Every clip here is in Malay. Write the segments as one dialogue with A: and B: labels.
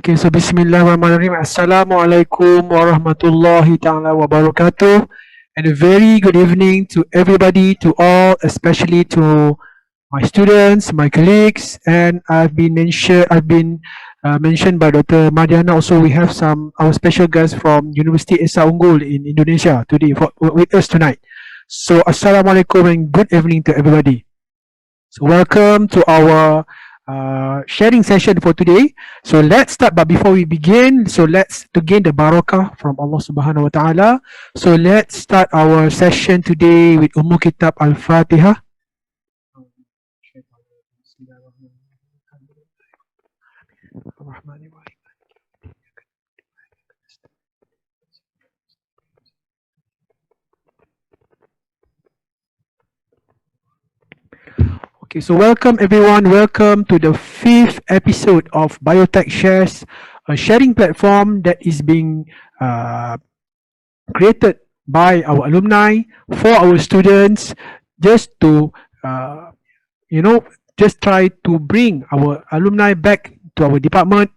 A: Okay, so Bismillahirrahmanirrahim. Assalamualaikum warahmatullahi ta'ala wabarakatuh. And a very good evening to everybody, to all, especially to my students, my colleagues, and I've been mentioned by Dr. Madiana. Also, we have our special guest from University Esa Unggul in Indonesia today with us tonight. So, Assalamualaikum and good evening to everybody. So, welcome to our sharing session for today. So let's start, but before we begin, so let's to gain the barakah from Allah Subhanahu Wa Taala. So let's start our session today with Kitab Al-Fatiha. Okay, so welcome everyone. Welcome to the 5th episode of Biotech Shares, a sharing platform that is being created by our alumni for our students, just to just try to bring our alumni back to our department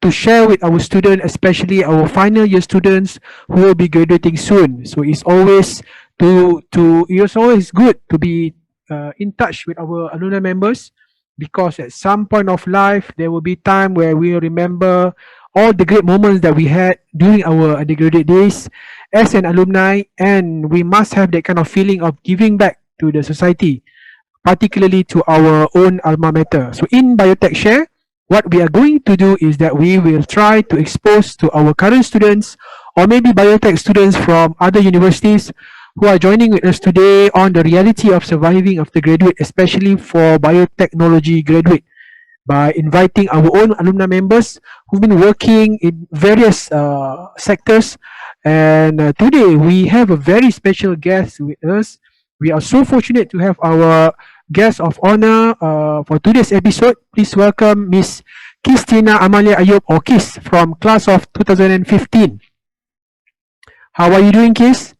A: to share with our students, especially our final year students who will be graduating soon. So it's always it's always good to be in touch with our alumni members, because at some point of life there will be time where we remember all the great moments that we had during our undergraduate days as an alumni, and we must have that kind of feeling of giving back to the society, particularly to our own alma mater. So in Biotech Share, what we are going to do is that we will try to expose to our current students, or maybe biotech students from other universities who are joining with us today, on the reality of surviving after graduate, especially for biotechnology graduate, by inviting our own alumni members who've been working in various sectors. And today we have a very special guest with us. We are so fortunate to have our guest of honor for today's episode. Please welcome Miss Qistina Amalia Ayob, or Kis, from class of 2015. How are you doing, Kis?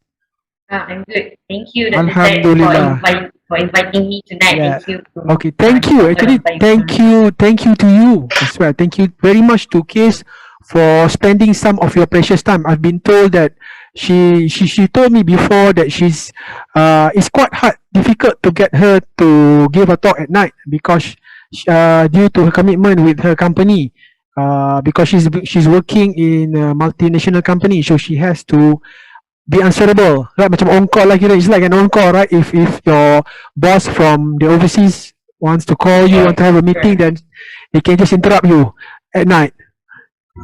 B: I'm good. Thank you, Dr.
A: Alhamdulillah.
B: for inviting me tonight.
A: Yeah.
B: Thank you.
A: Okay, thank you. Actually, thank you to you as well. Thank you very much to Kis for spending some of your precious time. I've been told that she told me before that it's quite difficult to get her to give a talk at night, because due to her commitment with her company, because she's working in a multinational company, so she has to be answerable, right? Macam on call lah kira. It's like an on call, right? If your boss from the overseas wants to call you, want to have a meeting, then they can just interrupt you at night,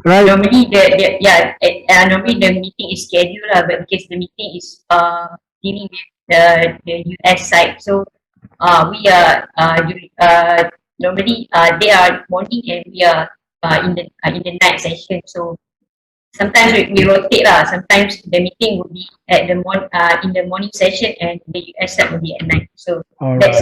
A: right?
B: Normally normally the meeting is scheduled but because the meeting is dealing with the US side, so we are normally they are morning and we are in the night session. So sometimes we rotate lah. Sometimes the meeting will be at in the morning session, and the US side will be at night. So that's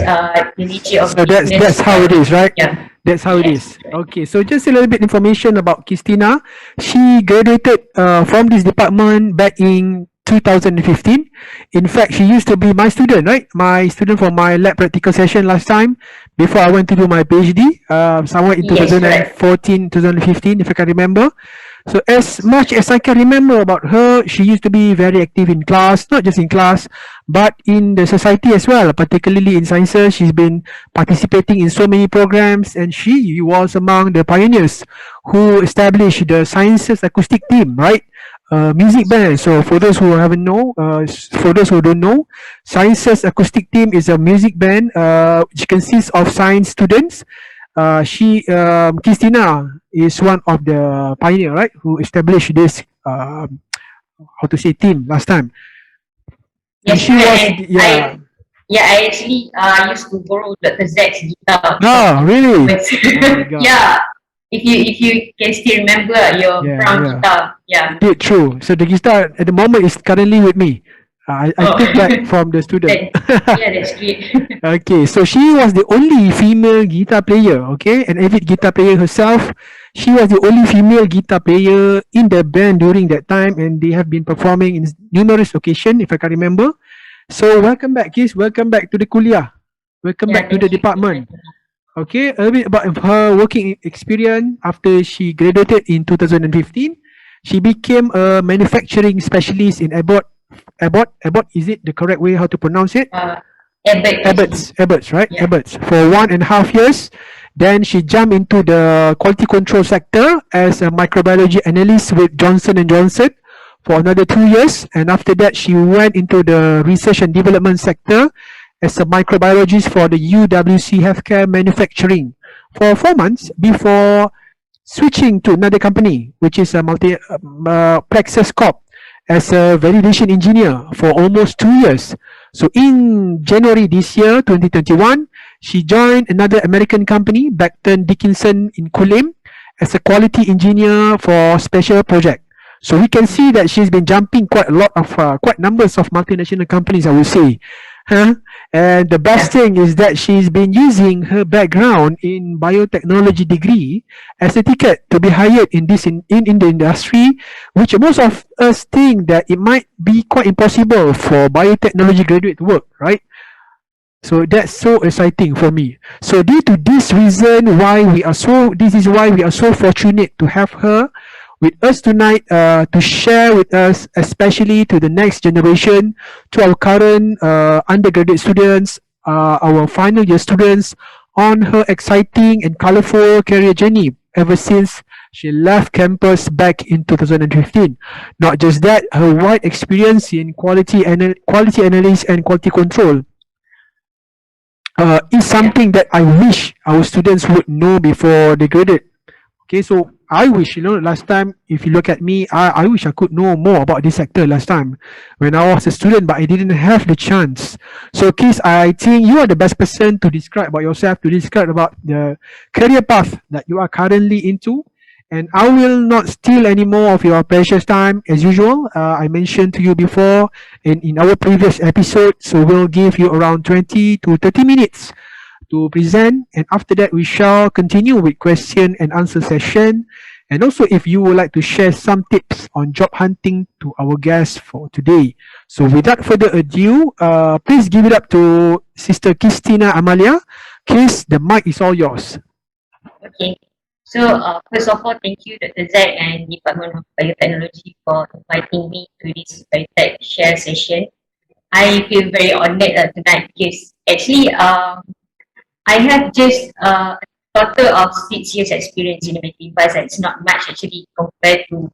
B: the nature of.
A: So that's how it is, right?
B: Yeah.
A: That's how it is. Okay, so just a little bit information about Qistina. She graduated from this department back in 2015. In fact, she used to be my student, right? My student for my lab practical session last time, before I went to do my PhD, somewhere in 2014, 2015, if I can remember. So as much as I can remember about her, she used to be very active in class, not just in class, but in the society as well, particularly in sciences. She's been participating in so many programs, and she was among the pioneers who established the Sciences Acoustic Team, right? Music band. So for those who don't know, Sciences Acoustic Team is a music band which consists of science students. Qistina is one of the pioneer, right, who established this team last time.
B: Yes, she was. I actually used to borrow Dr. Zach's guitar.
A: Oh, really?
B: Oh yeah. If you can still remember your brown guitar. Yeah.
A: True. So the guitar at the moment is currently with me. I took that from the student.
B: Yeah, that's great.
A: Okay, so she was the only female guitar player, okay, an avid guitar player herself. She was the only female guitar player in the band during that time, and they have been performing in numerous occasions, if I can remember. So welcome back, Kis. Welcome back to the kuliah. Welcome back to the department. Okay, a bit about her working experience after she graduated in 2015. She became a manufacturing specialist in Abbott. Is it the correct way how to pronounce it?
B: Uh, Ebert actually.
A: Abbott's, right?
B: Yeah.
A: Abbott's for 1.5 years. Then she jumped into the quality control sector as a microbiology analyst with Johnson and Johnson for another 2 years. And after that, she went into the research and development sector as a microbiologist for the UWC Healthcare Manufacturing for 4 months before switching to another company, which is a Plexus Corp, as a validation engineer for almost 2 years. So in January this year, 2021, she joined another American company, Becton Dickinson in Kulim, as a quality engineer for special project. So we can see that she's been jumping quite numbers of multinational companies, I would say. Huh? And the best
B: Yeah.
A: thing is that she's been using her background in biotechnology degree as a ticket to be hired in the industry, which most of us think that it might be quite impossible for biotechnology graduate to work, right? So that's so exciting for me. So due to this reason, this is why we are so fortunate to have her with us tonight to share with us, especially to the next generation, to our current undergraduate students, our final year students, on her exciting and colorful career journey ever since she left campus back in 2015. Not just that, her wide experience in quality analysis and quality control is
B: Yeah.
A: something that I wish our students would know before they graduate. Okay, so I wish, last time, if you look at me, I wish I could know more about this sector last time when I was a student, but I didn't have the chance. So, Keith, I think you are the best person to describe about yourself, to describe about the career path that you are currently into. And I will not steal any more of your precious time as usual. I mentioned to you before in our previous episode, so we'll give you around 20 to 30 minutes to present, and after that we shall continue with question and answer session. And also, if you would like to share some tips on job hunting to our guests for today. So without further ado, please give it up to Sister Qistina Amalia. Kiss, the mic is all yours.
B: Okay. So, first of all, thank you, Dr. Zack and Department of Biotechnology for inviting me to this Biotech Share session. I feel very honored tonight because actually, I have just a total of 6 years experience in the medical device. And it's not much actually compared to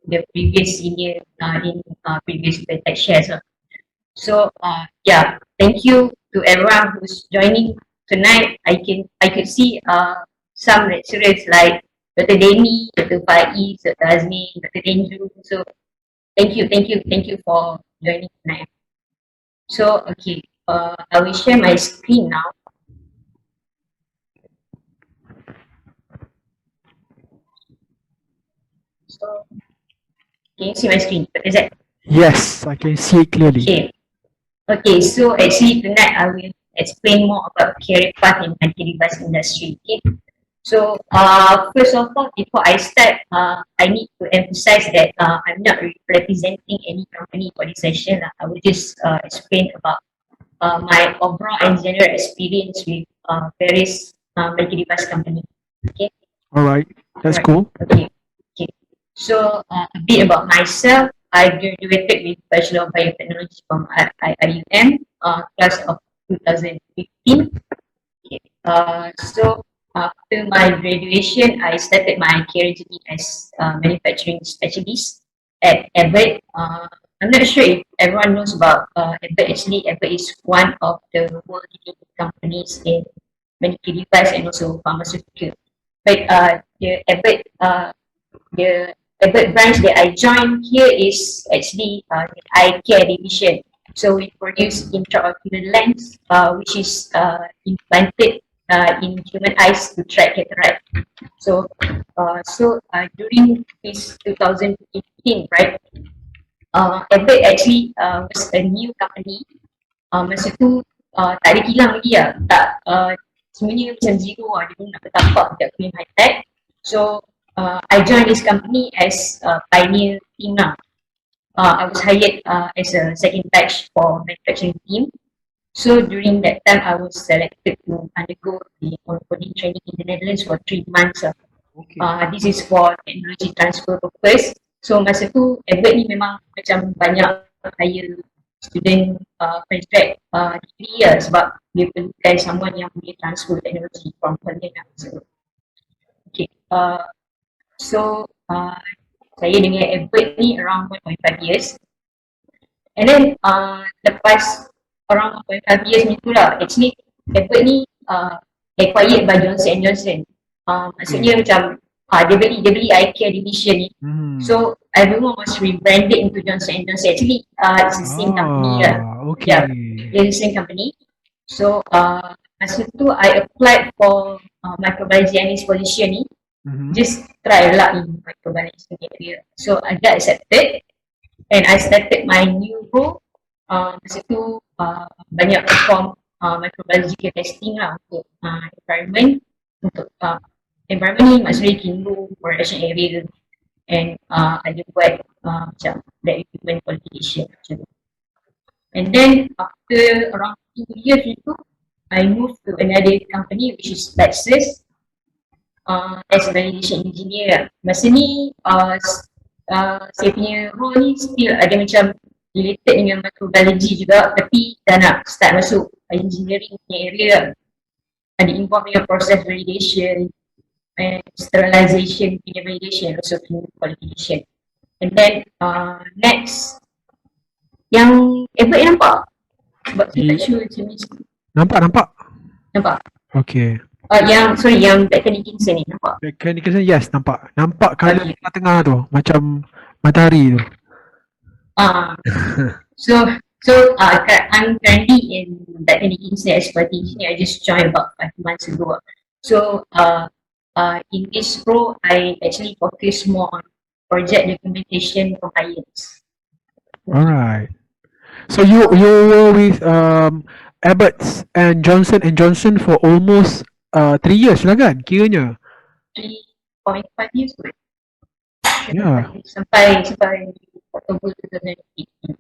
B: the previous senior in previous Biotech Shares. So yeah, thank you to everyone who's joining tonight. I could see some lecturers like Dr. Demi, Dr. Faiz, Dr. Azmi, Dr. Denju. So thank you for joining tonight. So okay, I will share my screen now. So can you see my screen? Is that
A: Yes, I can see it clearly.
B: okay? Okay, so actually tonight I will explain more about career path in medical device industry. Okay. So, first of all, before I start, I need to emphasize that I'm not representing any company for this session. I will just explain about my overall and general experience with various medical device company. Okay,
A: All right, that's
B: right.
A: cool.
B: Okay, okay. So, a bit about myself. I graduated with Bachelor of Biotechnology from IUM, class of 2015. Okay. So after my graduation, I started my career journey as a manufacturing specialist at Abbott. I'm not sure if everyone knows about Abbott. Actually, Abbott is one of the world leading companies in medical device and also pharmaceutical. But the Abbott branch that I joined here is actually the eye care division. So we produce intraocular lens, which is implanted in human eyes to track cataract. So, during this 2015, right, Abbott actually was a new company. Masa tu tak ada kilang lagi lah. Tak, sebenarnya macam zero lah. Dia pun nak bertapak dekat Queen High Tech. So, I joined this company as a pioneer team lah. I was hired as a second batch for manufacturing team. So during that time, I was selected to undergo the onboarding training in the Netherlands for 3 months.
A: Okay.
B: This is for technology transfer purpose. So masa tu Edward ni memang macam banyak hire student fresh grad degree lah sebab dia perlukan someone yang boleh transfer teknologi from Holland lah. So, okay. So saya dengan Edward ni around 1.5 years. And then lepas around 1.5 years ni tu lah, actually Edward ni acquired by Johnson Johnson. Maksudnya macam dia beli eye care division ni. So everyone was rebranded into Johnson Johnson. Actually it's the same company lah.
A: Okay.
B: Yeah, it's the same company. So masa tu I applied for microbiology analyst position ni. Just try luck in microbiology area. So I got accepted and I started my new role. Masa tu banyak perform microbiological testing lah untuk environment. Untuk environment ni maksudnya clean room, production area and ada buat macam lab equipment qualification macam tu. And then after around 2 years itu, I moved to another company which is Lexus as a validation engineer. Masa ni saya punya role ni still ada macam related dengan microbiology juga, tapi dah nak start masuk engineering punya area. Ada involved dengan process validation and sterilization punya validation, also punya qualification. And then next yang Edward nampak sebab saya tak sure macam ni.
A: Nampak. Okay.
B: Yang Biotech Shares ni nampak.
A: Biotech yes, nampak colour tengah tu macam matahari tu.
B: I'm currently in Biotech Shares expertise. I just joined about 5 months ago. So in this role, I actually focus more on project documentation compliance.
A: Alright. So you were with Abbott's and Johnson for almost 3 years lah kan kiranya?
B: 3.5 years kot.
A: Yeah.
B: Sampai October 2018.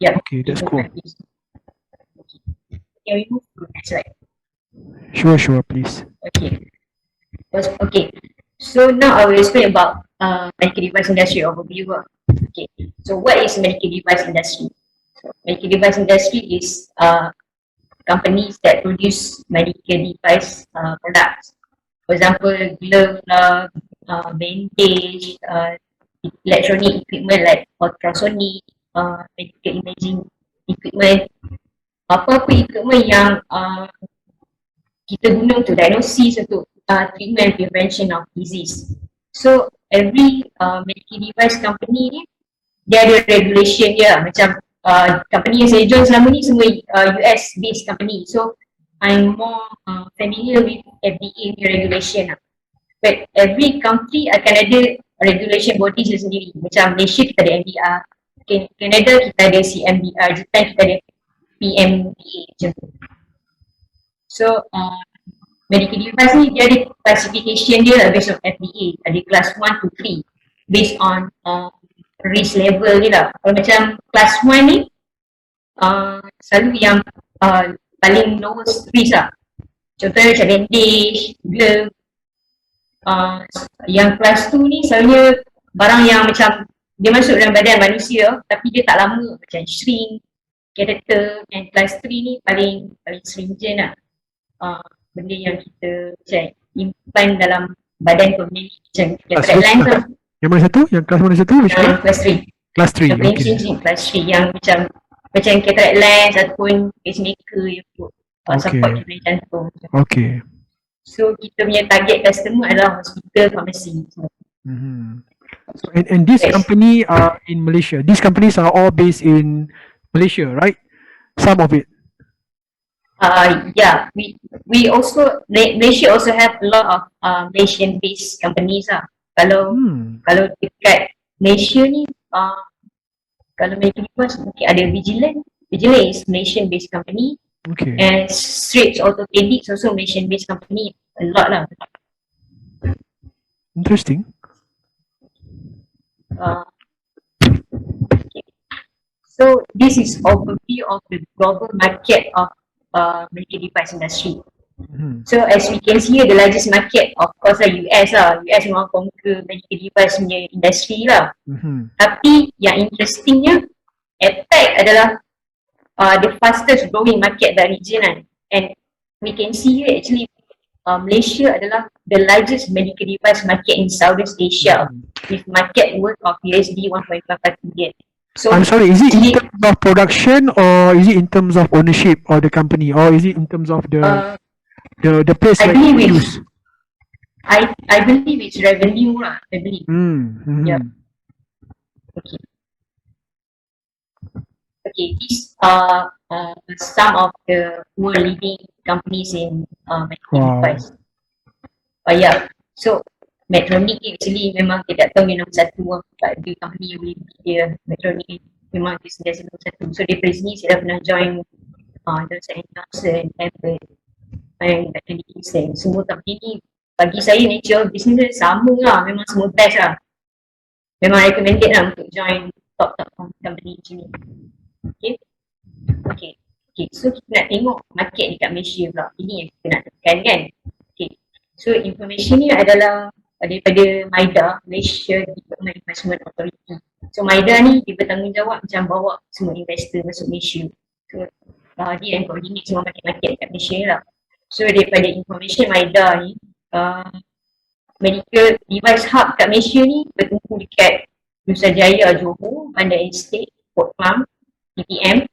B: Yeah.
A: Okay, that's cool.
B: Can we move to the next slide?
A: Sure, please.
B: Okay. So now I will explain about medical device industry overview. Okay. So what is medical device industry? So medical device industry is companies that produce medical device products. For example, glove, bandage, electronic equipment like ultrasonic, medical imaging equipment, apa-apa equipment yang kita guna untuk diagnosis, untuk treatment prevention of disease. So every medical device company ni dia ada regulation dia, macam company yang saya join selama ni semua US based company. So I'm more familiar with FDA regulation lah. But every country akan ada regulation body sendiri. Macam Malaysia kita ada MDR, Canada kita ada CMDR, Japan kita ada PMDA macam tu. So medical device ni dia ada classification dia based on FDA. Ada class 1 to 3 based on risk level ni lah. Kalau macam class 1 ni selalu yang paling lowest risk lah. Contohnya macam bandage, glove. Yang class 2 ni selalunya barang yang macam dia masuk dalam badan manusia tapi dia tak lama, macam shrink, catheter. And class 3 ni paling stringent lah. Benda yang kita macam implant dalam badan permanent macam cataract lens lah.
A: Yang mana satu? Yang kelas mana satu?
B: Class 3.
A: Class 3,
B: okay. Class 3 yang macam cataract lens ataupun pacemaker yang untuk support treatment jantung.
A: Okay.
B: So kita punya target customer adalah hospital, pharmacy.
A: So, and this company are in Malaysia. These companies are all based in Malaysia, right? Some of it.
B: Yeah, we also Malaysia also have a lot of Malaysian based companies lah. Kalau dekat Malaysia ni kalau medical device mungkin ada Vigilant is Malaysian based company.
A: Okay.
B: And Straits Orthopedics also Malaysian based company. A lot lah.
A: Interesting.
B: Okay. So this is overview of the global market of medical device industry. So as we can see, the largest market of course lah US lah. US memang conquer medical device punya industry lah. Tapi yang interestingnya, APAC adalah the fastest growing market the region kan. And we can see here actually Malaysia adalah the largest medical device market in Southeast Asia with market worth of USD 1.55 billion. So
A: I'm sorry, is it in terms of production or is it in terms of ownership of the company, or is it in terms of the place
B: I
A: where
B: believe
A: you
B: it's
A: use?
B: I believe it's revenue lah, I believe. Yeah. Okay. Okay, these are some of the world leading companies in medical device. Yeah. So Medtronic ni actually memang kita tak tahu yang nombor satu lah. Tak ada company yang boleh beat dia. Medtronic ni memang dia sentiasa nombor satu. So daripada sini saya dah pernah join Johnson & Johnson, Abbott and Qistina. Semua company ni bagi saya nature business dia sama lah. Memang semua best lah. Memang recommended lah untuk join top company macam ni. Okay. So kita nak tengok market dekat Malaysia pula. Ini yang kita nak tekan kan. Okay. So information ni adalah daripada MIDA, Malaysia Development Investment Authority. So MIDA ni dia bertanggungjawab macam bawa semua investor masuk Malaysia. So dia yang coordinate semua market-market dekat Malaysia lah. So daripada information MIDA ni, medical device hub kat Malaysia ni bertumpu dekat Nusajaya, Johor, Bandar Estate, Port Farm, PPM,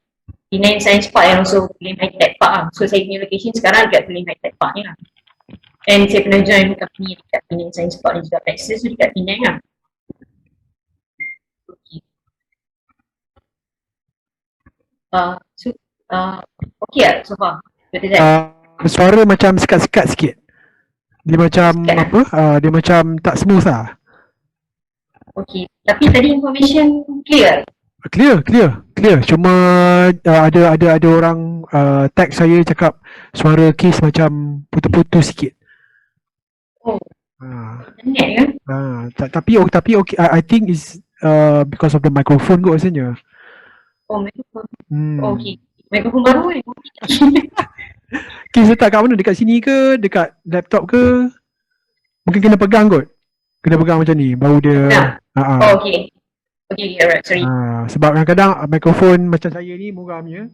B: Penang Science Park and also Penang High-Tech Park lah. So saya punya location sekarang dekat Penang High-Tech Park ni lah. And saya pernah join company dekat Penang Science Park dan juga Texas, so dekat Penang lah. Okay lah so far. Betul tak?
A: Suara macam sekat-sekat sikit. Dia macam apa? Dia macam tak smooth lah.
B: Okay. Tapi tadi information clear?
A: Clear. Cuma ada orang tag saya cakap suara case macam putus-putus sikit.
B: Internet ke?
A: Tapi okay, I think is because of the microphone kot rasanya.
B: Microphone. Okay. Microphone baru ni.
A: Case letak kat mana? Dekat sini ke? Dekat laptop ke? Mungkin kena pegang kot. Kena pegang macam ni baru dia.
B: Okay. Okay, alright, sorry.
A: Sebab kadang-kadang mikrofon macam saya ni muramnya.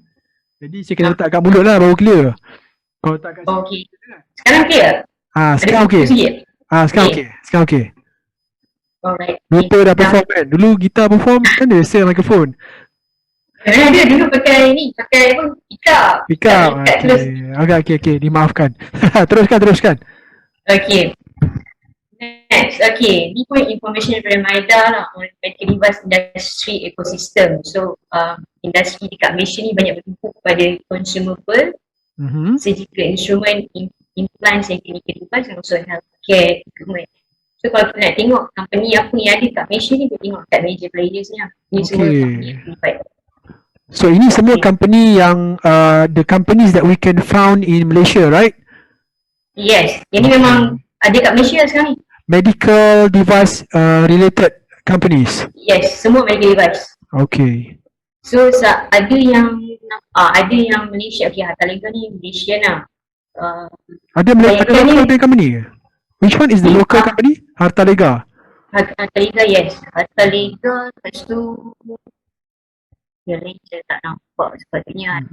A: Jadi saya kena letak kat mulut lah baru clear. Kalau letak kat sini.
B: Okay. Sekarang clear?
A: Sekarang okay. Sekarang okay.
B: Alright.
A: Lupa dah perform kan. Dulu gitar perform kan dia share mikrofon.
B: Dia dulu pakai ni, pakai apa? Pick up.
A: Okay. Dimaafkan. Teruskan.
B: Okay. Next, okay, ni pun information daripada MIDA lah on medical device industry ecosystem. So, industri dekat Malaysia ni banyak bertumpu kepada consumable, surgical instrument, implants and clinical device and also healthcare equipment. So, kalau kita nak tengok company apa yang ada kat Malaysia ni, kita tengok kat major players ni lah. Ni semua company yang
A: so, ini semua company yang the companies that we can found in Malaysia, right?
B: Yes, yang ni memang ada kat Malaysia sekarang ni.
A: Medical device related companies.
B: Yes, semua medical device.
A: Okay.
B: So ada yang Malaysia, okay, Hartalega ni Malaysian lah.
A: Ada local company ke? Which one is the local company? Hartalega.
B: Hartalega, yes. Hartalega, lepas tu yang lain saya tak nampak sepatutnya.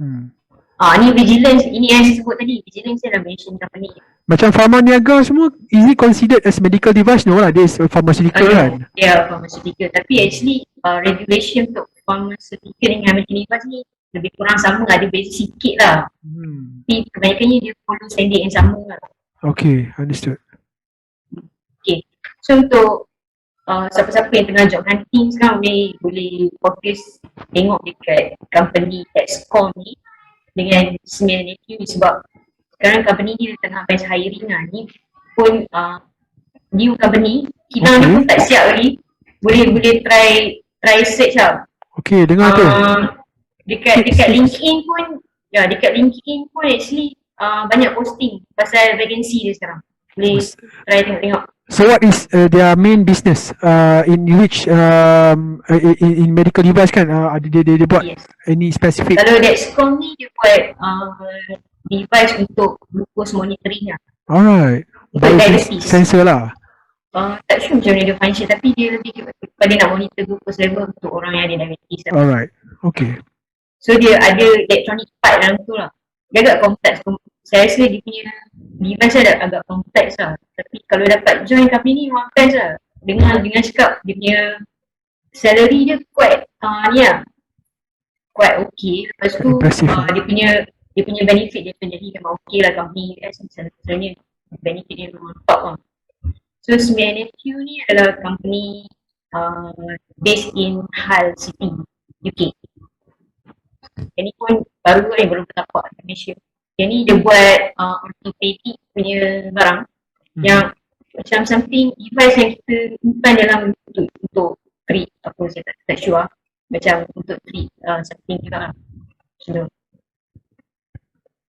B: Ni Vigilance, ini yang saya sebut tadi. Vigilance adalah Malaysian company.
A: Macam Pharma Niaga semua, is it considered as medical device? No lah, dia is pharmaceutical kan?
B: Yeah, pharmaceutical. Tapi actually regulation untuk pharmaceutical dengan medical device ni lebih kurang sama lah, dia beza sikit lah. Tapi kebanyakannya dia follow standard yang sama lah.
A: Okay, understood.
B: Okay, so untuk siapa-siapa yang tengah job hunting sekarang boleh fokus tengok dekat company Taxcom ni dengan Smith Nephew sebab sekarang company ni tengah best hiring lah. Ni pun new company, kita ni pun tak siap lagi. Boleh try search lah.
A: Okay, dengar tu.
B: Dekat LinkedIn pun, dekat LinkedIn pun actually banyak posting pasal vacancy dia sekarang. Boleh try tengok.
A: So what is their main business in which in medical device kan? Dia buat any specific?
B: Kalau Dexcom ni dia buat device untuk glucose monitoring lah.
A: Alright.
B: Untuk diabetes.
A: Sensor lah.
B: Tak sure macam mana dia function, tapi dia lebih kepada nak monitor glucose level untuk orang yang ada diabetes lah.
A: Alright. Okay.
B: So dia ada electronic part dalam tu lah. Dia agak kompleks. Saya rasa dia punya device agak kompleks lah. Tapi kalau dapat join company ni memang best lah. Dengan cakap dia punya salary dia quite ni lah, quite okay. Lepas tu dia punya benefit dia pun jadi memang okay lah. Company US misalnya benefit dia memang top lah. So SMANFQ ni adalah company based in Hull City, UK. Yang ni pun baru kan, belum bertapak di Malaysia. Yang ni dia buat orthopedic punya barang yang macam something device yang kita simpan dalam untuk treat apa, saya tak sure lah. Macam untuk treat something juga lah. So,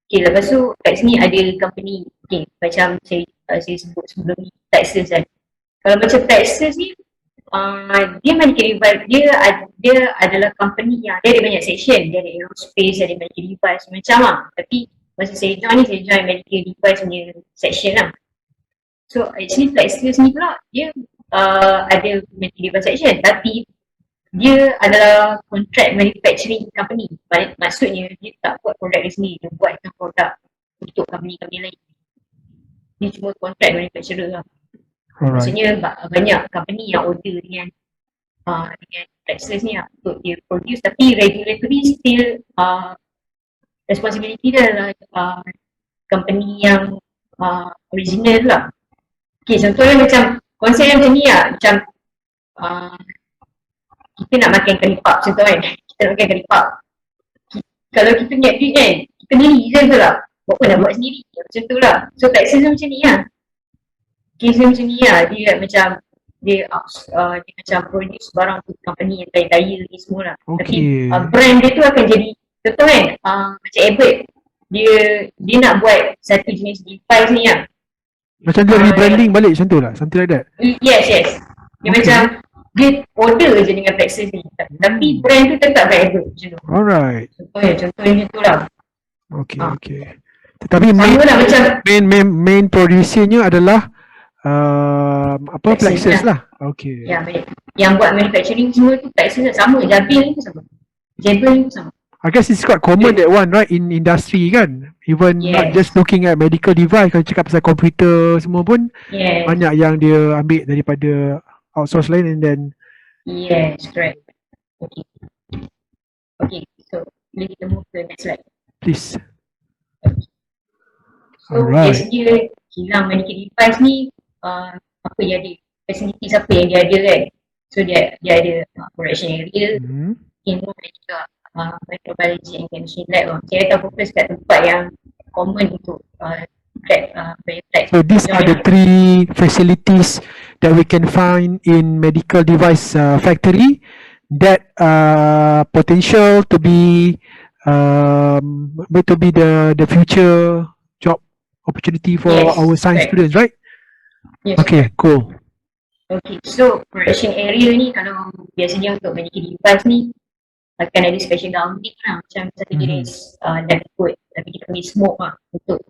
B: okay, lepas tu kat sini ada company, okay, macam saya sebut sebelum ni, Texas kan. Kalau macam Texas ni, dia medical device, dia adalah company yang dia ada banyak section. Dia ada aerospace, ada medical device macam lah. Tapi masa saya join medical device punya section lah. So actually Texas ni pula dia ada medical device section, tapi dia adalah contract manufacturing company. Maksudnya dia tak buat produk dia sendiri, dia buatkan produk untuk company-company lain. Dia cuma contract manufacturer lah. Maksudnya banyak company yang order dengan Texas ni lah untuk dia produce, tapi regulatory still responsibility dia adalah company yang original lah. Okay, contohnya macam konsep yang macam ni lah, macam kita nak makan karipap contoh kan, kita nak makan karipap, kalau kita niat duit kan, kita beli je tu lah, buat apa nak buat sendiri, macam tu lah. So Texas tu macam ni lah, case macam ni lah, dia macam dia macam produce barang untuk company yang kaya-kaya ni semua lah. Tapi brand dia tu akan jadi, contoh kan, macam Abbott, dia nak buat satu jenis device ni lah,
A: macam dia rebranding balik macam tu lah, something like that.
B: Yes. Dia macam dia order je dengan Texas ni, tapi brand tu tetap by Abbott macam tu.
A: Alright.
B: Contohnya macam tu lah.
A: Okay. Tetapi main producernya adalah Plexus lah. Okay.
B: Ya, yang buat manufacturing semua tu Texas lah. Sama, Jabil ni pun sama.
A: I guess it's quite common that one, right, in industry kan. Even not just looking at medical device, kalau cakap pasal komputer semua pun banyak yang dia ambil daripada outsource lain and then.
B: Yes, correct. Okay, so boleh kita move to the next slide.
A: Please.
B: So biasanya kilang medical device ni apa yang ada, facilities apa yang dia ada kan. So dia ada production area, ilmu dan juga microbiology and chemistry lab. Saya akan fokus kat tempat yang common untuk biotech.
A: So these are the three facilities that we can find in medical device factory that potential to be the future job opportunity for our science students, right?
B: Yes.
A: Okay, cool.
B: Okay, so production area ni kalau biasanya untuk medical device ni akan ada special gownting lah, macam satu jenis lab coat, tapi kita panggil smoke lah untuk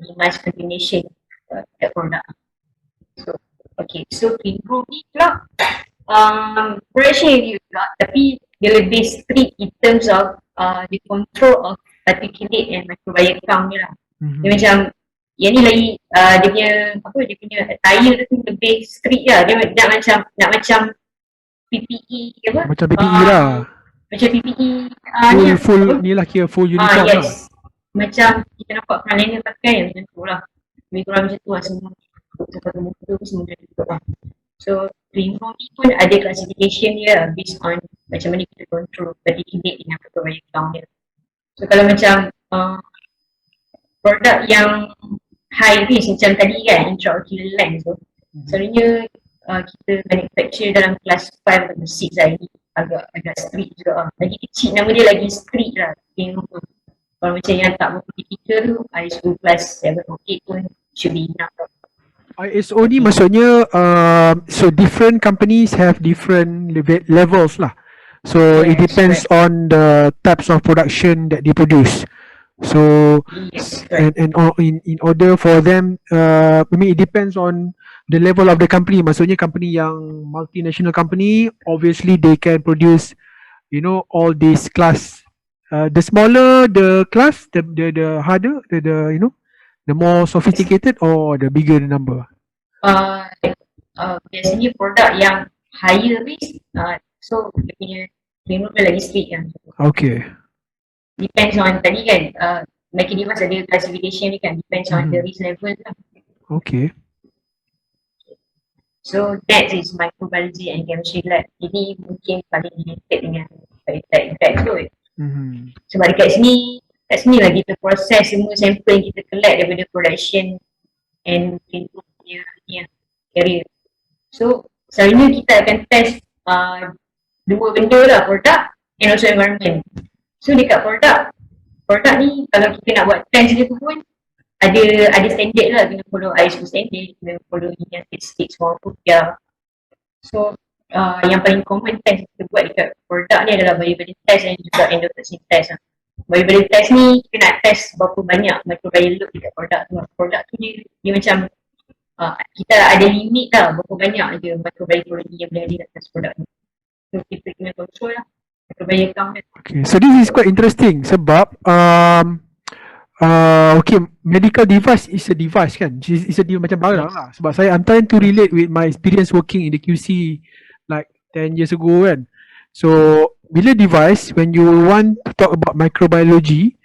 B: minimize contamination dekat produk. So, so clean room ni pula production area pula, tapi dia lebih strict in terms of the control of particulate and microbial count ni lah. Dia macam yang ni lagi dia punya attire tu lebih strict lah. Dia nak macam PPE apa?
A: Macam PPE lah.
B: Macam PPE
A: full ni lah, kira full uniform lah.
B: Macam kita nampak frontliner pakai macam tu lah. Lebih kurang macam tu lah semua. Satu muka tu semua macam tu lah. So clean room ni pun ada classification dia based on macam mana kita control particulate dengan microbial count dia. So kalau macam produk yang high risk macam tadi kan, intraocular lens tu, sebenarnya kita manufacture dalam kelas 5 atau 6 lah, ini agak strict juga lah. Lagi kecil nama dia lagi strict lah. Kalau macam yang tak berkritikal tu, ISO kelas 7 or 8 pun should be enough.
A: ISO ni maksudnya so different companies have different levels lah. So it depends on the types of production that they produce. So
B: Yes, correct.
A: in order for them, I mean it depends on the level of the company. Maksudnya company yang multinational company, obviously they can produce, all these class. The smaller the class, the harder, the more sophisticated, or the bigger the number.
B: Uh, Biasanya produk yang higher risk, so dia punya minimum lagi strict kan.
A: Okay.
B: Depends on tadi kan, making device ada classification ni kan, depends on the risk level lah.
A: Okay.
B: So that is microbiology and chemistry lab. Ini mungkin paling related dengan biotech kot. Sebab kat sini lah kita proses semua sampel yang kita collect daripada production and clinical punya area. So selalunya kita akan test dua benda lah, produk and also environment. So dekat produk ni kalau kita nak buat test dia tu pun ada standard lah, kena follow ISO standard, kena follow United States semua pun ya. So yang paling common test kita buat dekat produk ni adalah viability test dan juga endotoxin test lah. Viability test ni kita nak test berapa banyak microbial load dekat produk tu. Produk tu dia macam kita ada limit lah berapa banyak je microbial colony yang boleh ada atas produk ni. So kita kena control lah microbial count dia.
A: Okay, so this is quite interesting sebab okay, medical device is a device kan, is a macam barang lah. Sebab I'm trying to relate with my experience working in the QC like 10 years ago kan. So bila device, when you want to talk about microbiology,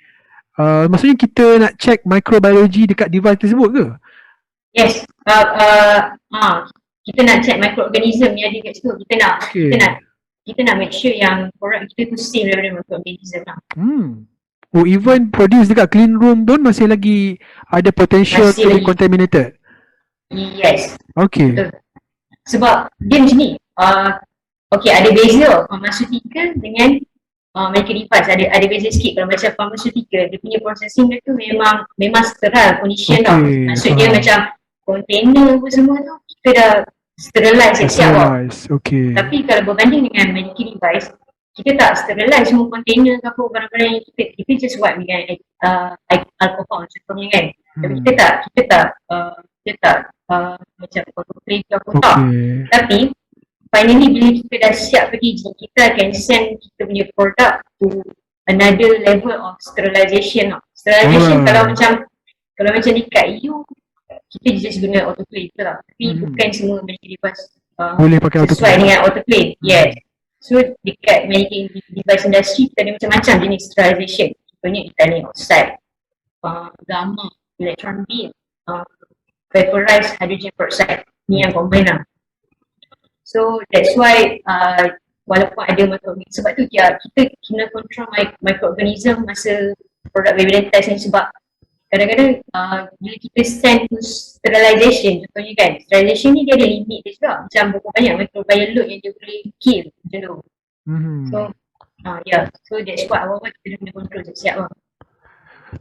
A: maksudnya kita nak check microbiology dekat device tersebut ke?
B: Yes, kita nak check microorganism yang ada kat situ. Kita nak make sure yang produk kita tu safe daripada microorganism lah.
A: Oh, even produce dekat clean room pun masih lagi ada potential to be contaminated.
B: Yes.
A: Okay.
B: Betul. Sebab dia macam ni. Okay, ada beza pharmaceutical dengan medical device. Ada beza sikit. Kalau macam pharmaceutical, dia punya processing dia tu memang sterile condition tau. Maksud dia macam container apa semua tu kita dah sterilize siap tau.
A: Okay.
B: Tapi kalau berbanding dengan medical device, kita tak sterilize semua container ke apa barang-barang yang kita just wipe dengan alcohol contohnya kan. Tapi kita tak macam autoclave ke apa tak. Tapi finally bila kita dah siap packaging, kita akan send kita punya produk to another level of sterilization. Sterilization kalau macam dekat EU kita just guna autoclave lah. Tapi bukan semua medical device
A: boleh pakai
B: sesuai dengan autoclave. Yes. So dekat medical device industry kita ada macam-macam jenis sterilization. Contohnya ethylene oxide, gamma, electron beam, vaporized hydrogen peroxide. Ni yang common lah. So that's why walaupun ada microorganism, sebab tu kita kena control microorganism masa produk baby test ni. Sebab kadang-kadang bila kita send to sterilization, contohnya kan, sterilization ni dia ada limit dia juga. Macam berapa banyak microbial load yang dia boleh kill macam tu. So so that's what awal-awal kita kena control siap-siap lah.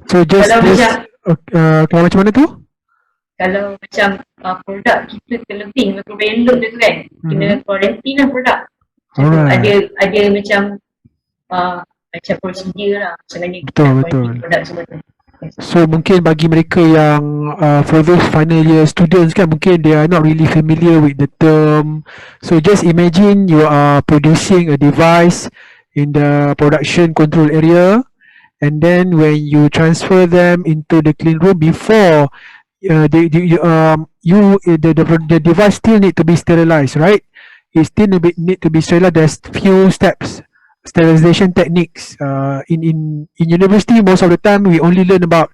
A: So just kalau macam mana tu?
B: Kalau macam produk kita terlebih microbial load dia tu kan, kena quarantine lah produk. Ada macam prosedur lah macam mana kita quarantine produk semua tu.
A: So mungkin bagi mereka yang for those final year students kan, mungkin they are not really familiar with the term. So just imagine you are producing a device in the production control area, and then when you transfer them into the clean room, before the device still need to be sterilized, right? It still need to be sterilized. There's few steps, sterilization techniques. In university, most of the time we only learn about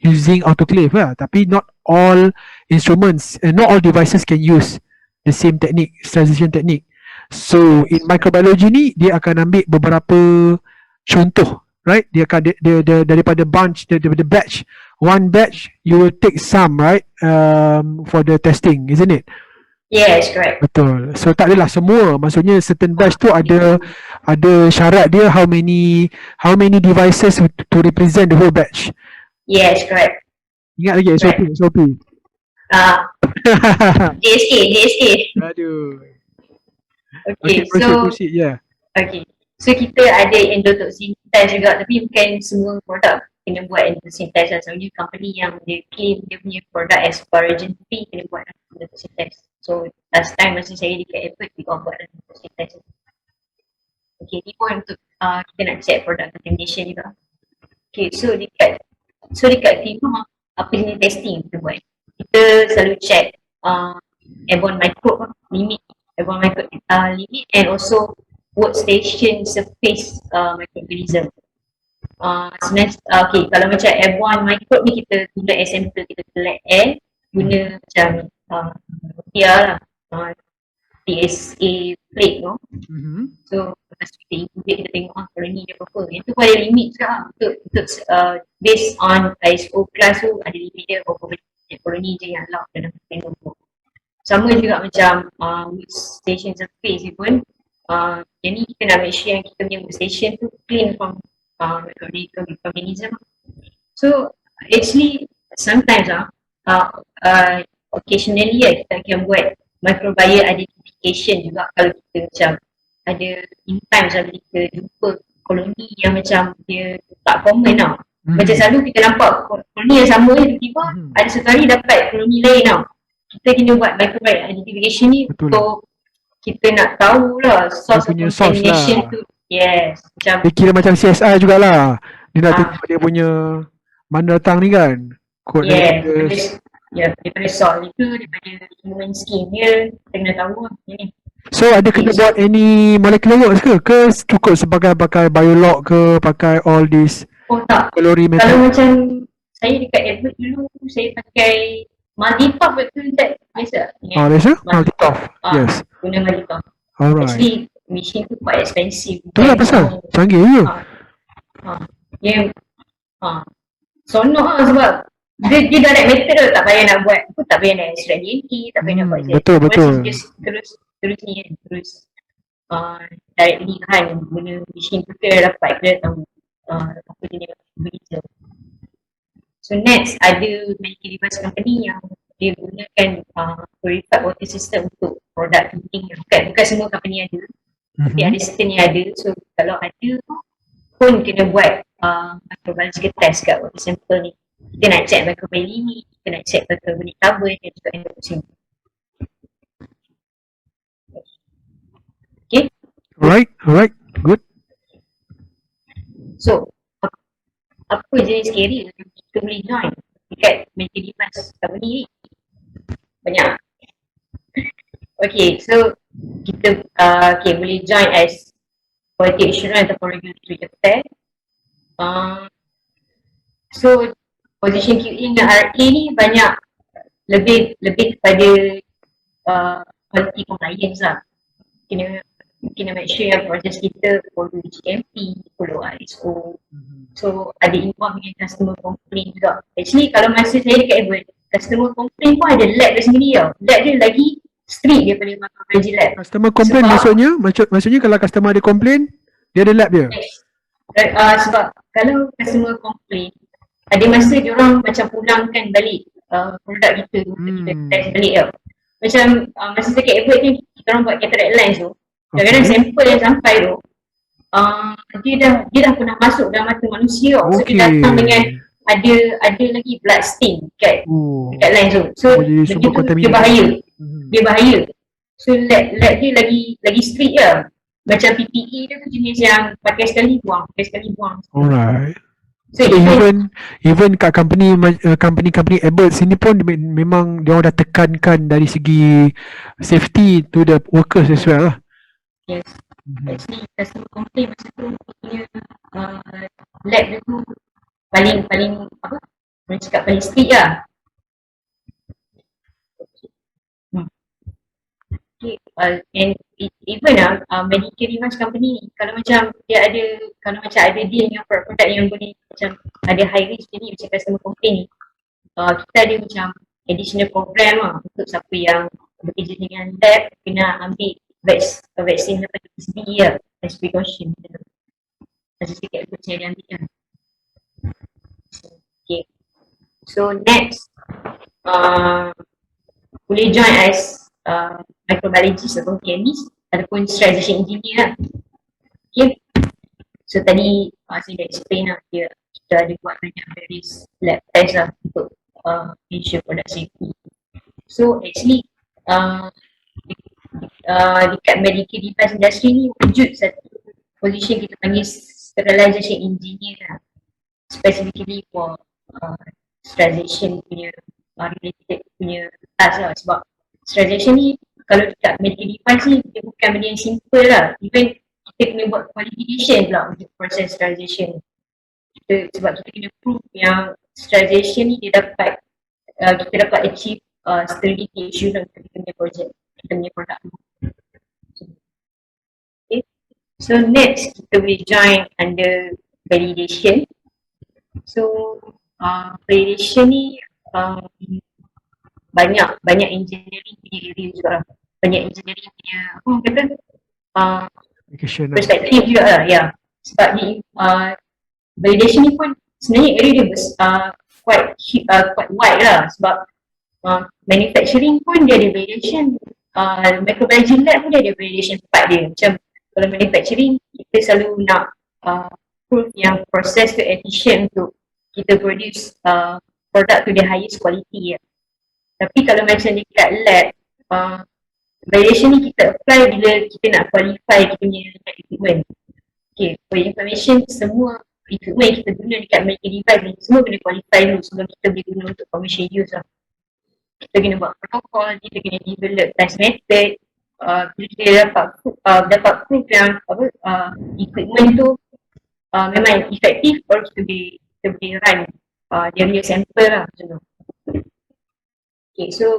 A: using autoclave lah. Tapi not all instruments and not all devices can use the same technique, sterilization technique. So in microbiology ni dia akan ambil beberapa contoh, right? Dia akan daripada batch, one batch you will take some, right, for the testing, isn't it?
B: Yes, correct.
A: Betul. So tak adalah semua. Maksudnya certain batch tu ada syarat dia, how many devices to represent the whole batch.
B: Yes, correct.
A: Ingat lagi SOP.
B: JSK.
A: Aduh.
B: Okay,
A: proceed, yeah.
B: Okay. So kita ada endotoxin-test juga, tapi bukan semua produk kena buat endotoxin-test lah. Soalnya company yang dia claim dia punya produk as per agency kena buat endotoxin-test. So last time masa saya dekat Apple, kita buat endotoxin-test. Okay, ni pun untuk kita nak check product contamination juga. Okay, so dekat team tu apa jenis testing kita buat? Kita selalu check airborne microbe limit, limit and also workstation surface microorganism. Okay, kalau macam airborne microbe ni kita guna sample, kita collect air, guna macam lah, PSA plate tu. So lepas tu kita incubate, kita tengok koloni dia apa. Yang tu pun ada limit juga lah. Untuk based on ISO class tu ada limit dia berapa banyak koloni je yang allowed dalam tengok. Sama juga macam workstation surface ni pun yang ni kita nak make sure yang kita punya workstation tu clean from microorganism. So actually sometimes occasionally kita akan buat microbial identification juga kalau kita macam ada in time macam kita jumpa koloni yang macam dia tak common tau. Macam selalu kita nampak koloni yang sama tiba-tiba ada satu hari dapat koloni lain tau. Kita kena buat microbial identification ni untuk kita nak tahu lah source of contamination tu. Yes. Macam
A: dia kira macam CSI jugalah. Dia nak tengok dia punya mana datang ni kan.
B: Daripada source ni ke, daripada human skin dia, kita kena tahu lah ni.
A: So ada kena buat any molecular works ke? Ke cukup sebagai pakai biolog ke, pakai all this kalori method?
B: Kalau macam saya dekat Edward dulu, saya pakai multi-path betul tak? Biasa?
A: Biasa? Multi-path? Yes.
B: Guna multi-path.
A: Alright.
B: Actually, machine tu quite expensive.
A: Itulah pasal, canggih je.
B: Sonok lah sebab dia direct method tak payah nak buat, tak payah nak extract DNA, tak payah nak buat
A: betul.
B: Terus ni kan, directly kan guna machine tu kita dapat, kita tahu apa jenis organism. So next ada medical device company yang dia gunakan purified water system untuk produk heating. Bukan semua company ada, tapi ada certain yang ada. So kalau ada pun kena buat microbiological test kat water sample ni. Kita nak check microbial limit, kita nak check carbonic carbon dan juga endotoxin. Okay.
A: Alright, good.
B: So apa jenis carrier yang kita boleh join dekat medical device company ni? Banyak. Okay, so kita boleh join as quality assurance ataupun regulatory affair. So position QA dengan RA ni banyak lebih kepada quality compliance lah. Kena make sure yang proses kita follow GMP, follow ISO. So ada involve dengan customer complaint juga. Actually kalau masa saya dekat Edward, customer complaint pun ada lab dia sendiri tau. Lab dia lagi strict daripada microbiology lab.
A: Customer complaint maksudnya kalau customer ada complaint, dia ada lab dia?
B: Yes. Sebab kalau customer complaint, ada masa diorang macam pulangkan balik produk kita kita test balik tau. Macam masa dekat Edward ni, kita orang buat cataract lens tu, kadang-kadang sampel yang sampai tu dia dah pernah masuk dalam mata manusia tau. So dia datang dengan ada lagi blood stain dekat lens tu. So dia bahaya. Dia bahaya. So lab dia lagi strict lah. Macam PPE dia tu jenis yang pakai sekali buang.
A: Alright. So even kat company Apple sini pun memang dia orang dah tekankan dari segi safety to the workers as well lah.
B: Yes. Actually customer complaint masa tu punya lab dia tu paling apa? Boleh cakap paling strict lah. Okay. And even medical device company ni kalau macam ada deal dengan produk yang boleh macam ada high risk ni macam customer complaint ni, kita ada macam additional program lah untuk siapa yang bekerja dengan lab kena ambil vaksin daripada sendiri lah as precaution. Macam sikit aku saya ambil kan. Okay. So next boleh join as microbiologist ataupun chemist ataupun strategy engineer lah. Okay. So tadi saya dah explain lah, kita ada buat banyak various lab test lah untuk ensure product safety. So actually dekat medical device industry ni wujud satu position kita panggil sterilization engineer lah, specifically for sterilization punya related punya task lah. Sebab sterilization ni kalau dekat medical device ni dia bukan benda yang simple lah. Even kita kena buat qualification pula untuk proses sterilization. Sebab kita kena prove yang sterilization ni dia dapat kita dapat achieve sterility assurance untuk kita punya project, kita punya produk. Okay. So next kita boleh join under validation. So validation ni banyak engineering punya area juga lah. Banyak engineering punya apa orang kata perspektif juga lah, ya. Sebab ni validation ni pun sebenarnya area dia quite wide lah. Sebab manufacturing pun dia ada validation, microbiology lab pun dia ada validation part dia. Macam kalau manufacturing kita selalu nak prove yang proses tu efficient untuk kita produce product to the highest quality ya. Tapi kalau macam dekat lab, validation ni kita apply bila kita nak qualify kita punya equipment. Okay, for information, semua equipment yang kita guna dekat medical device ni semua kena qualify dulu sebelum kita boleh guna untuk commercial use lah. Kita kena buat protokol, kita kena develop test method. Bila kita dapat proof yang equipment tu memang efektif, baru kita boleh run dia punya sample lah macam tu. Okay, so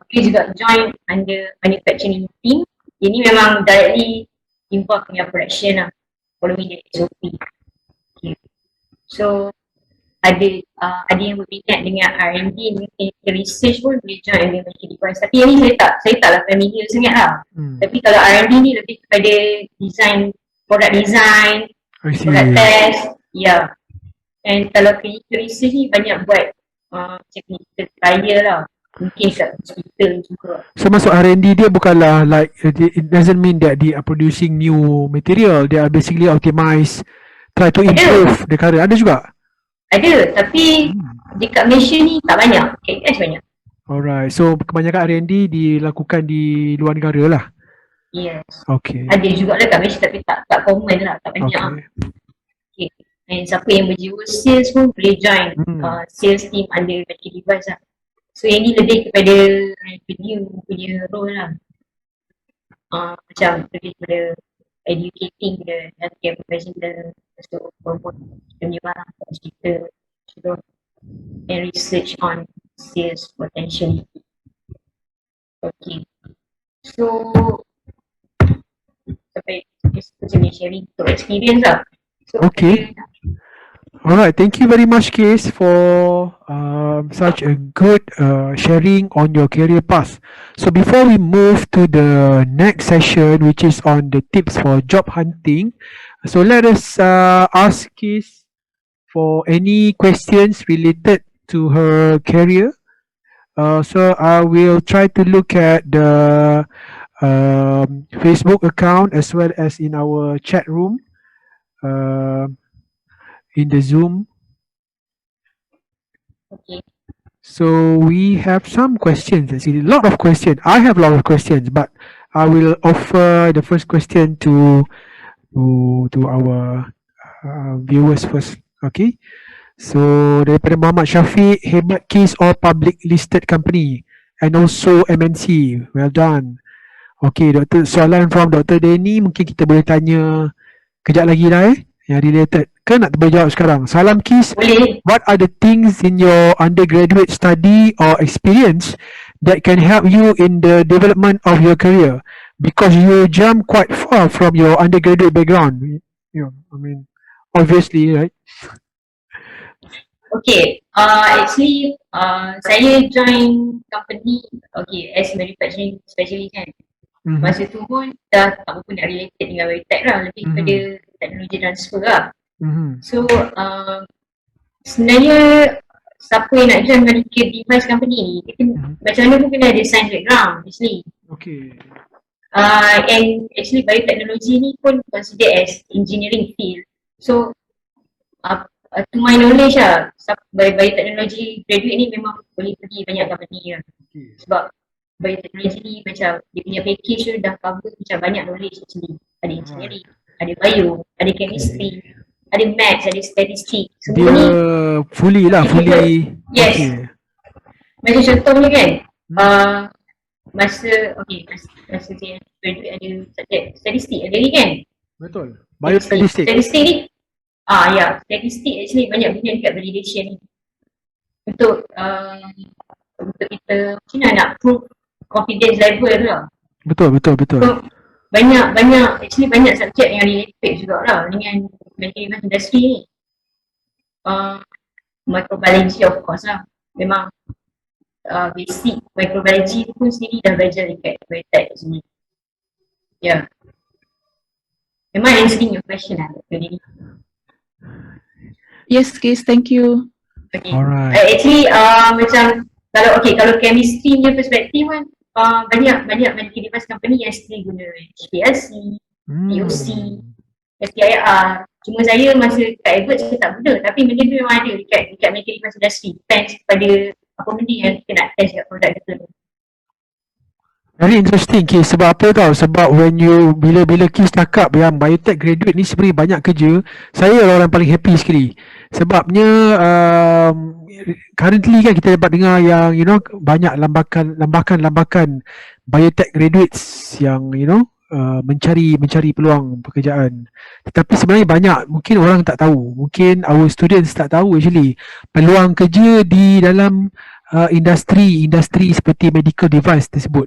B: kita juga join under manufacturing team. Ini memang directly involved punya production lah, following the SOP. Okay. So ada yang berminat dengan R&D, mungkin research pun boleh join dengan medical device. Tapi yang ni saya taklah familiar sangat lah. Tapi kalau R&D ni lebih kepada design, product design, product test, ya. And kalau clinical research ni banyak buat macam clinical trial lah. Mungkin kat hospital juga.
A: So masuk R&D dia bukanlah like it doesn't mean that they are producing new material. They are basically optimize, try to improve the current. Ada juga?
B: Ada, tapi dekat Malaysia ni tak banyak. KS banyak.
A: Alright, so kebanyakan R&D dilakukan di luar negara lah?
B: Yes.
A: Okay.
B: Ada juga lah kat Malaysia tapi tak common lah, tak banyak. Okay. And siapa yang berjiwa sales pun boleh join sales team under medical device lah. So yang ni lebih kepada revenue punya role lah. Macam lebih kepada educating the healthcare professional untuk promote punya barang kat hospital, and research on sales potential. Okay. So sampai macam sharing untuk experience lah. So,
A: okay. Alright, thank you very much, Case, for such a good sharing on your career path. So before we move to the next session, which is on the tips for job hunting, so let us ask Case for any questions related to her career. So I will try to look at the Facebook account as well as in our chat room. In the Zoom.
B: Okay.
A: So we have some questions. Actually, a lot of questions. I have a lot of questions, but I will offer the first question to our viewers first. Okay. So daripada Muhammad Syafiq, hebat Case or public listed company and also MNC. Well done. Okay, Doktor, soalan from Dr. Denny mungkin kita boleh tanya kejap lagi lah yang related. Ke nak terjawab sekarang? Salam Kis. What are the things in your undergraduate study or experience that can help you in the development of your career? Because you jump quite far from your undergraduate background. You know, I mean, obviously, right?
B: Okay, actually, saya join company, okay, as manufacturing specialist kan. Masa tu pun dah tak berapa nak related dengan biotech lah, lebih kepada teknologi transfer lah. So sebenarnya siapa yang nak join medical device company ni, macam mana pun kena ada science background actually.
A: Okay.
B: And actually biotechnology ni pun considered as engineering field. So to my knowledge lah, biotechnology graduate ni memang boleh pergi banyak company lah. Sebab biotechnology ni macam dia punya package tu dah cover macam banyak knowledge actually. Ada engineering, ada bio, ada chemistry, ada maths, ada statistik. Semua
A: Dia
B: ni
A: fully lah, fully.
B: yes.
A: Okay.
B: Macam contohnya kan, masa saya graduate ada subjek statistik ada ni kan.
A: Betul. Biostatistik.
B: Statistik ni statistik actually banyak guna dekat validation ni. Untuk kita macam mana nak prove confidence level tu lah.
A: Betul.
B: So, banyak subjek yang related jugalah dengan management industry ni. Microbiology of course lah. Memang basic microbiology tu pun sendiri dah belajar dekat biotech sini. Ya. Am I answering your question lah?
C: Yes, Kis, thank you.
B: Okay.
A: Alright.
B: Actually macam kalau chemistry punya perspektif kan, banyak medical device company yang still guna HPLC, POC, FTIR. Cuma saya masa kat Everett saya tak guna, tapi benda tu memang ada dekat medical device industry. Depends pada apa benda yang kita nak test kat produk kita tu.
A: Very interesting Kis. Sebab apa tau? Sebab bila Kis cakap yang biotech graduate ni sebenarnya banyak kerja, saya orang paling happy sekali. Sebabnya currently kan kita dapat dengar yang banyak lambakan biotech graduates yang mencari peluang pekerjaan. Tetapi sebenarnya banyak mungkin orang tak tahu. Mungkin our students tak tahu actually peluang kerja di dalam industri seperti medical device tersebut.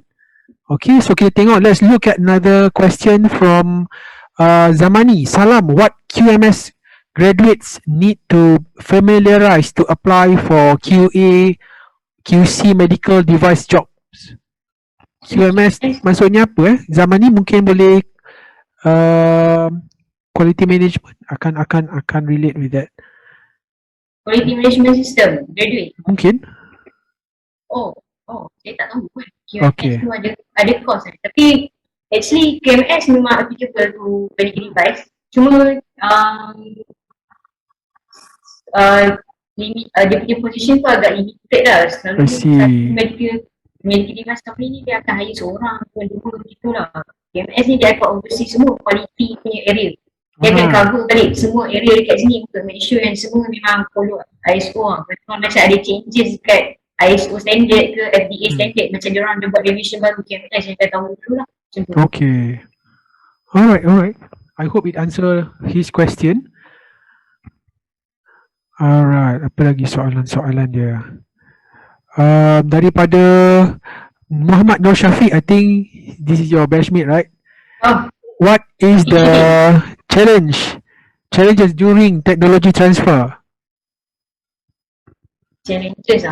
A: Okay, so kita tengok, let's look at another question from Zamani. Salam, what QMS graduates need to familiarize to apply for QA, QC medical device jobs? QMS maksudnya apa Zamani mungkin boleh quality management akan relate with that.
B: Quality management system, graduate.
A: Mungkin.
B: Saya tak tahu pun. QMS
A: Okay.
B: tu ada course tapi actually QMS memang applicable to medical device. Cuma dia punya position tu agak limited lah. Selalu medical device company ni dia akan hire seorang atau dua gitu lah. QMS ni dia akan oversee semua quality punya area. Dia akan cover balik semua area dekat sini untuk make sure yang semua memang follow ISO lah. Kalau macam ada changes dekat ISO standard ke FDA standard, macam dia orang buat revision baru QMS yang kita tahu dulu lah.
A: Okay. Alright. I hope it answer his question. Alright, apa lagi soalan dia? Daripada Muhammad Nur Syafiq, I think this is your batchmate, right? What is the challenges during technology transfer?
B: Challenges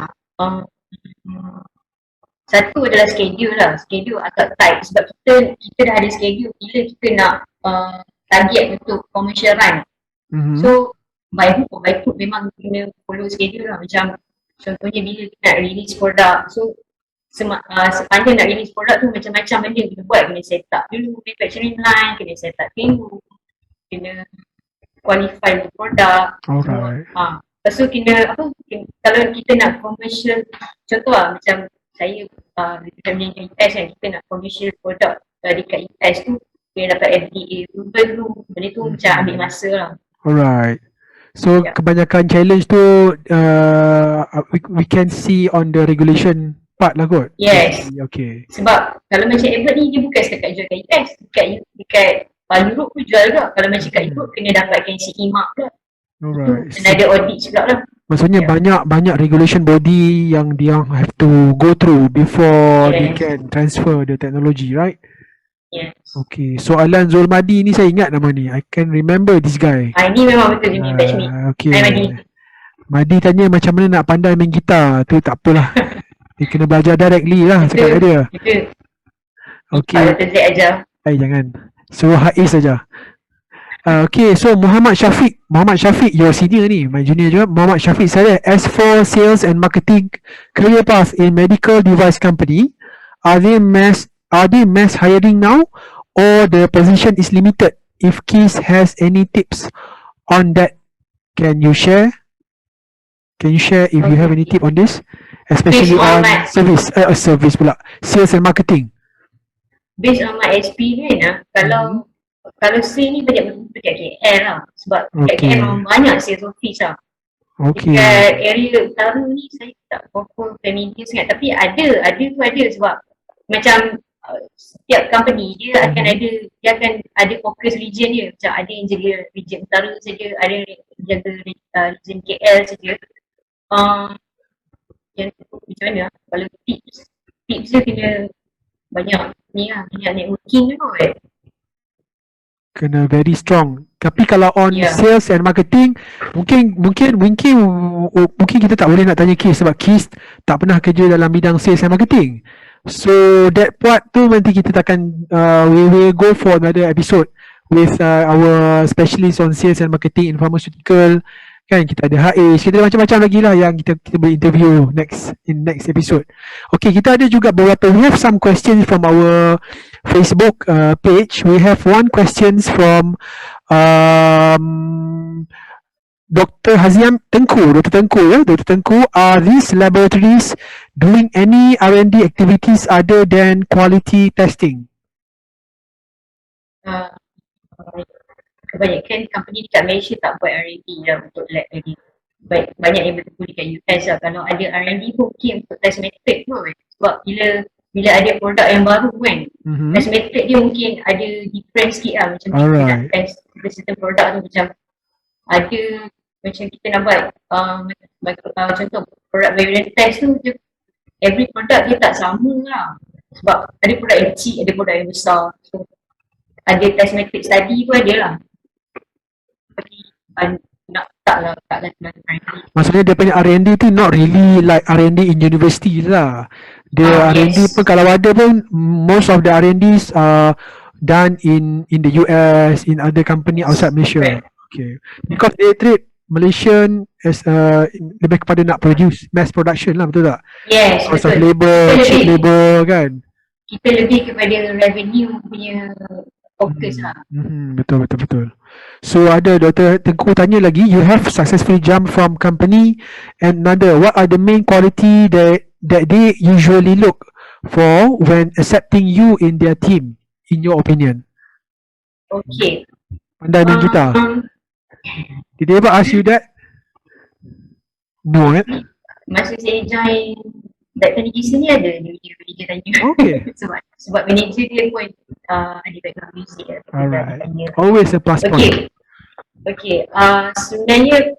B: satu adalah schedule lah. Schedule agak tight sebab kita dah ada schedule bila kita nak target untuk commercial run. So by hook or by crook memang kena follow schedule lah. Macam contohnya bila kita nak release produk, so sepanjang nak release produk tu macam-macam benda kena buat. Kena set up dulu manufacturing line, kena set up dulu, kena qualify the produk.
A: Alright.
B: Lepas tu kalau kita nak commercial, contoh lah macam saya dekat bidang US kan, kita nak commercial produk dekat US tu kena dapat FDA approval tu, benda tu macam ambil masa lah. Alright.
A: So kebanyakan challenge tu we can see on the regulation part lah kot.
B: Yes.
A: Okay.
B: Sebab kalau macam Everett ni dia bukan setakat jual kat US, dekat Europe pun jual juga. Kalau macam kat Europe kena dapatkan CE mark pula.
A: Alright.
B: Kena ada audit juga lah.
A: Maksudnya banyak regulation body yang dia have to go through before they can transfer the technology, right?
B: Yes.
A: Okay, soalan Zulmadi ni saya ingat nama ni. I can remember this guy.
B: Ini memang betul dia batchmate.
A: Okay.
B: Hai Madi.
A: Madi tanya macam mana nak pandai main gitar. Tu tak apalah. Dia kena belajar directly lah cakap dia. Okay.
B: Kalau terzik ajar.
A: Jangan. Suruh Haiz saja. Okay, so Muhammad Syafiq, your senior ni, my junior juga. Muhammad Syafiq saya, as for sales and marketing career path in medical device company, are they mass hiring now or the position is limited? If Kis has any tips on that? Can you share? Can you share if you have any tip on this, especially
B: Based on
A: on
B: my
A: service pula, sales and marketing?
B: based on my experience
A: Mm-hmm.
B: kalau sale ni banyak berlaku dekat KL lah, sebab dekat KL
A: Okay,
B: memang banyak sales office lah.
A: okay.
B: Dekat area utara ni saya tak berapa familiar sangat, tapi ada sebab macam setiap company dia akan
A: Mm-hmm.
B: ada, dia akan ada focus region dia, macam ada yang jaga region utara saja, ada yang jaga region KL saja. Yang macam mana kalau tips dia kena banyak ni lah, banyak networking tu kot.
A: Kena very strong. Tapi kalau on
B: Ya.
A: sales and marketing, mungkin kita tak boleh nak tanya Kis sebab Kis tak pernah kerja dalam bidang sales and marketing. So that part tu nanti kita takkan we will go for another episode with our specialist on sales and marketing in pharmaceutical. Kan kita ada HH, kita ada macam-macam lagi lah yang kita boleh interview next episode. Okay, kita ada juga beberapa, we have some questions from our Facebook page. We have one questions from Dr. Haziam Tengku. Dr. Tengku, are these laboratories doing any R&D activities other than quality testing?
B: Kebanyakan company dekat Malaysia tak buat R&D lah untuk lab lagi. Banyak yang berlaku dekat US lah. Kalau ada R&D pun mungkin untuk test method pun. Sebab bila ada produk yang baru kan, test method dia mungkin ada different sikit lah. Macam kita nak test certain produk tu, macam ada macam kita nak buat contoh produk variant test tu, every produk dia tak sama lah. Sebab ada produk yang kecil, ada produk yang besar. So ada test method study pun ada lah. Tapi taklah R&D.
A: Maksudnya dia punya R&D tu not really like R&D in university lah. Dia R&D
B: Yes.
A: pun kalau ada pun most of the R&Ds are done in the US, in other company outside Malaysia.
B: Right.
A: Okay. Because they treat Malaysian as lebih kepada nak produce mass production lah, betul tak?
B: Yes,
A: Cost of
B: betul.
A: labour, cheap labour kan.
B: Kita lebih kepada revenue punya fokus lah.
A: Betul. So ada Dr. Tengku tanya lagi, you have successfully jumped from company and another. What are the main quality that they usually look for when accepting you in their team, in your opinion?
B: Okay.
A: Pandai main gitar. Did they ever ask you that? No,
B: Masa saya join biotechnology ni ada dia tanya.
A: Okay.
B: sebab manager dia pun ada background music.
A: Alright. Always a plus point.
B: Okay. Sebenarnya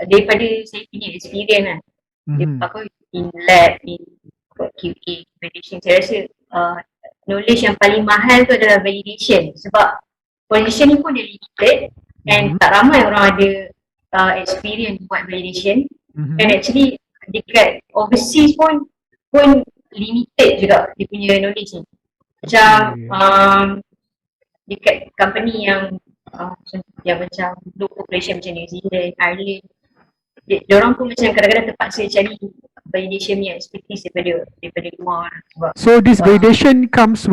B: daripada saya punya experience kan, in lab, in QA, validation, saya rasa knowledge yang paling mahal tu adalah validation. Sebab position ni pun dia limited and tak ramai orang ada experience buat validation. And actually dekat overseas pun limited juga dia punya knowledge ni. Macam dekat company yang macam low population macam New Zealand, Ireland, diorang pun macam kadang-kadang terpaksa cari validation punya expertise daripada luar. Sebab
A: so this validation comes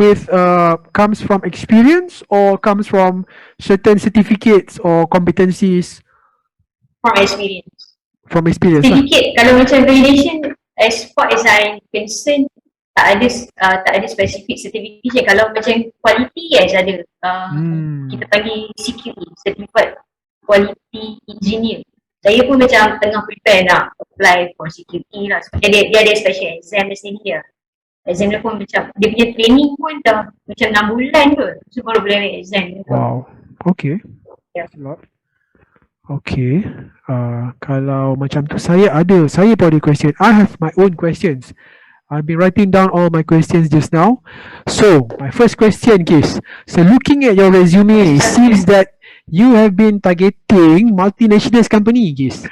A: from experience or comes from certain certificates or competencies? From experience
B: sedikit lah. Kalau macam validation, as far as I'm concerned, tak ada specific certification. Kalau macam quality, yes ada. Kita panggil CQE, Certified Quality Engineer. Saya pun macam tengah prepare nak apply for CQE lah. Sebab dia ada special exam di sini dia. Exam dia pun macam, dia punya training pun dah macam 6 bulan tu. So baru boleh ambil exam.
A: Wow, okay.
B: Yeah.
A: Okay, kalau macam tu saya pun ada question. I have my own questions. I've been writing down all my questions just now. So, my first question, Kis. So, looking at your resume, it seems that you have been targeting multinational company, Kis.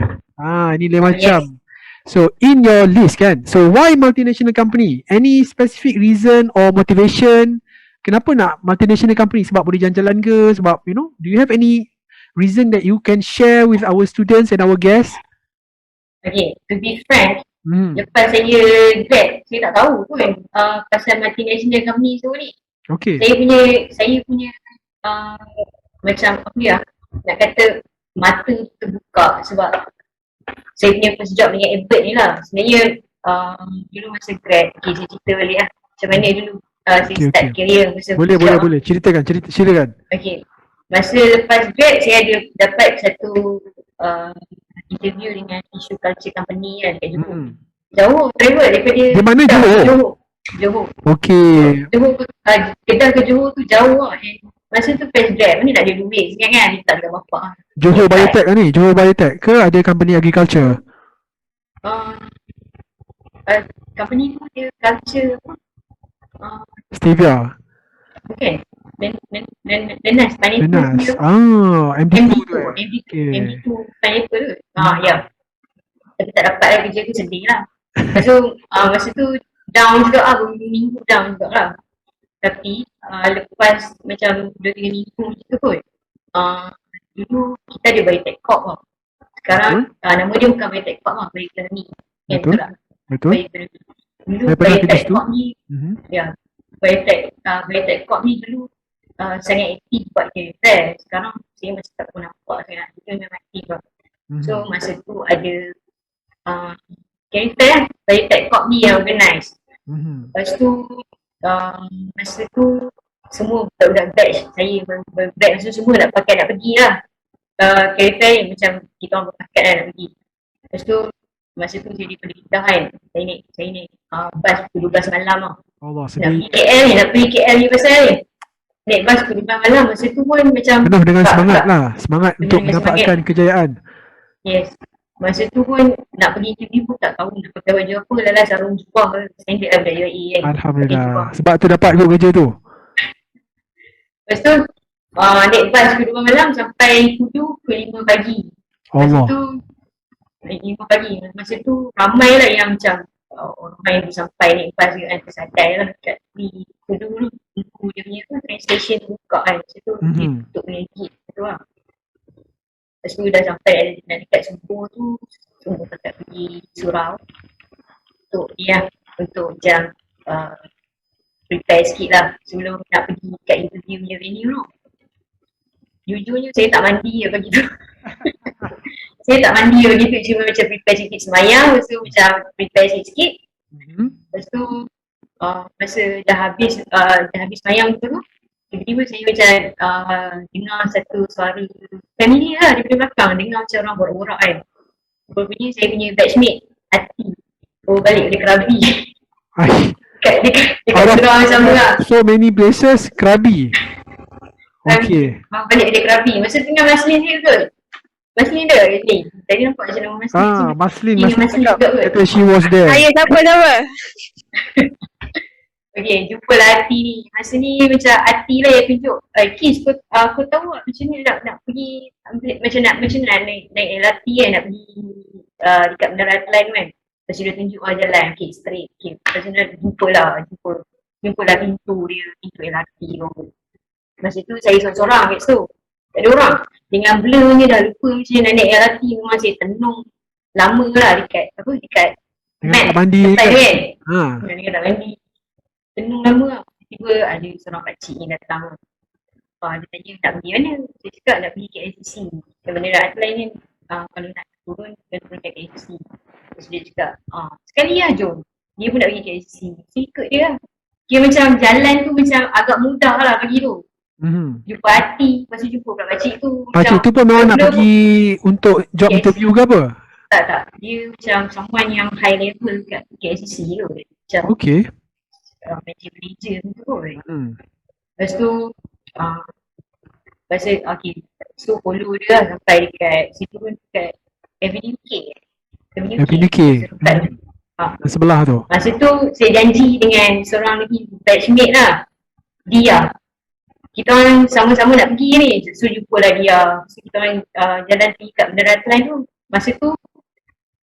A: Ni lain macam. So, in your list kan, so why multinational company? Any specific reason or motivation? Kenapa nak multinational company? Sebab boleh jalan-jalan ke? Sebab, do you have any reason that you can share with our students and our guests?
B: Okay, to be frank, lepas saya grad, saya tak tahu pun pasal multinational company semua ni.
A: Okay.
B: Saya punya macam apa ya, nak kata mata terbuka sebab saya punya first job dengan Ebert ni lah. Sebenarnya dulu masa grad, okay saya cerita balik lah macam mana dulu saya start career masa
A: Boleh,
B: first job.
A: boleh. Ceritakan.
B: Okay, masa lepas grad saya ada dapat satu interview dengan issue culture company kan kat Johor. Jauh travel daripada
A: Di mana Johor?
B: Johor.
A: Okey.
B: Johor Kedah ke Johor tu jauh lah. Masa tu fresh grad, mana tak ada duit sekarang kan, minta dekat bapak.
A: Johor Biotech kan ni? Johor Biotech ke ada company agriculture?
B: Company tu dia culture apa?
A: Stevia.
B: Bukan. Lenas, pineapple.
A: Lenas. MD2 tu
B: MD2 pineapple tu. Ya. Tapi tak dapat lah kerja tu, sedih lah. So masa tu down juga lah, minggu down juga lah. Tapi lepas macam 2-3 minggu macam tu kot, dulu kita ada Biotech Corp lah. Sekarang nama dia bukan Biotech Corp lah, Biotechnology.
A: Betul.
B: Dulu Biotech Corp ni, ya, Biotech Corp ni dulu sangat aktif buat career fair. Sekarang saya masih tak pernah nampak sangat, dia memang aktif lah. So masa tu ada career fair lah, Biotech Corp ni yang organize. Lepas tu masa tu semua budak-budak batch saya batch masa semua nak pergi lah career fair ni, macam kita orang berpakat lah nak pergi. Lepas tu masa tu saya daripada Kedah kan, saya naik bas pukul 12 malam lah.
A: Allah,
B: nak pergi KL ni pasal ni naik bas pukul 12 malam. Masa tu pun macam
A: penuh dengan semangat untuk mendapatkan kejayaan.
B: Yes. Masa tu pun nak pergi interview pun tak tahu nak pakai baju apa, lala sarung jubah standard lah budak UAE kan.
A: Alhamdulillah. Sebab tu dapat kot kerja tu.
B: Lepas tu naik bas pukul 2 malam sampai Kudu pukul 5 pagi. Masa tu 5 pagi. Masa tu ramai lah yang macam orang main sampai naik bas kan, tersadai lah kat di Kudu dulu. Kudu dia punya tu train station buka kan. Masa tu dia tutup punya gate tu lah. Lepas tu dah sampai nak dekat subuh tu, semua tetap pergi surau untuk macam prepare sikit lah sebelum nak pergi kat interview punya venue tu. Jujurnya saya tak mandi pagi tu. Saya tak mandi pagi tu, cuma macam prepare sikit semayang, lepas tu macam prepare sikit. Lepas tu masa dah habis semayang tu, tiba-tiba saya macam dengar satu suara family lah daripada belakang, dengar macam orang borak-borak kan. Rupanya saya punya batchmate Ati balik dari Krabi. Dekat surau macam tu lah.
A: So many places Krabi. Okay.
B: Balik dari Krabi. Masa tengah Maslin dia kot. Maslin dia ni. Tadi nampak macam nama Maslin.
A: Maslin cakap kata she was there.
C: Siapa?
B: Okay, jumpalah Ati ni. Masa ni macam Ati lah yang tunjuk. Kis, kau tahu tak macam ni nak pergi macam nak naik LRT kan, nak pergi dekat Menara Atlan kan. Lepas tu dia tunjuk jalan, okay, straight. Okay, lepas tu jumpalah pintu dia, pintu LRT tu. Masa tu saya seorang-seorang kat situ. Tak ada orang. Dengan blurnya dah lupa macam nak naik LRT, memang saya tenung lama lah dekat
A: dengan tak mandi
B: kan.
A: Dengan
B: tak mandi. Tenung lama lah. Tiba-tiba ada seorang pakcik ni datang. Dia tanya nak pergi mana? Saya cakap nak pergi KLCC. Yang Menara Atlan ni kalau nak turun, kena turun kat KLCC. Terus dia cakap, sekali lah jom. Dia pun nak pergi KLCC. Saya ikut dia lah. Kira macam jalan tu macam agak mudah lah pagi tu. Jumpa Ati, lepas tu jumpa pula pakcik tu.
A: Pakcik tu pun memang nak pergi untuk job interview ke apa?
B: Tak. Dia macam someone yang high level kat KLCC tu. Macam
A: okay.
B: Manager tu kot. Lepas tu okay, so follow dia lah sampai dekat situ pun, dekat Avenue K.
A: Sebelah tu.
B: Masa tu saya janji dengan seorang lagi batchmate lah, dia. Kita orang sama-sama nak pergi ni. So jumpalah dia. So kita orang jalan pergi kat Menara Atlan tu. Masa tu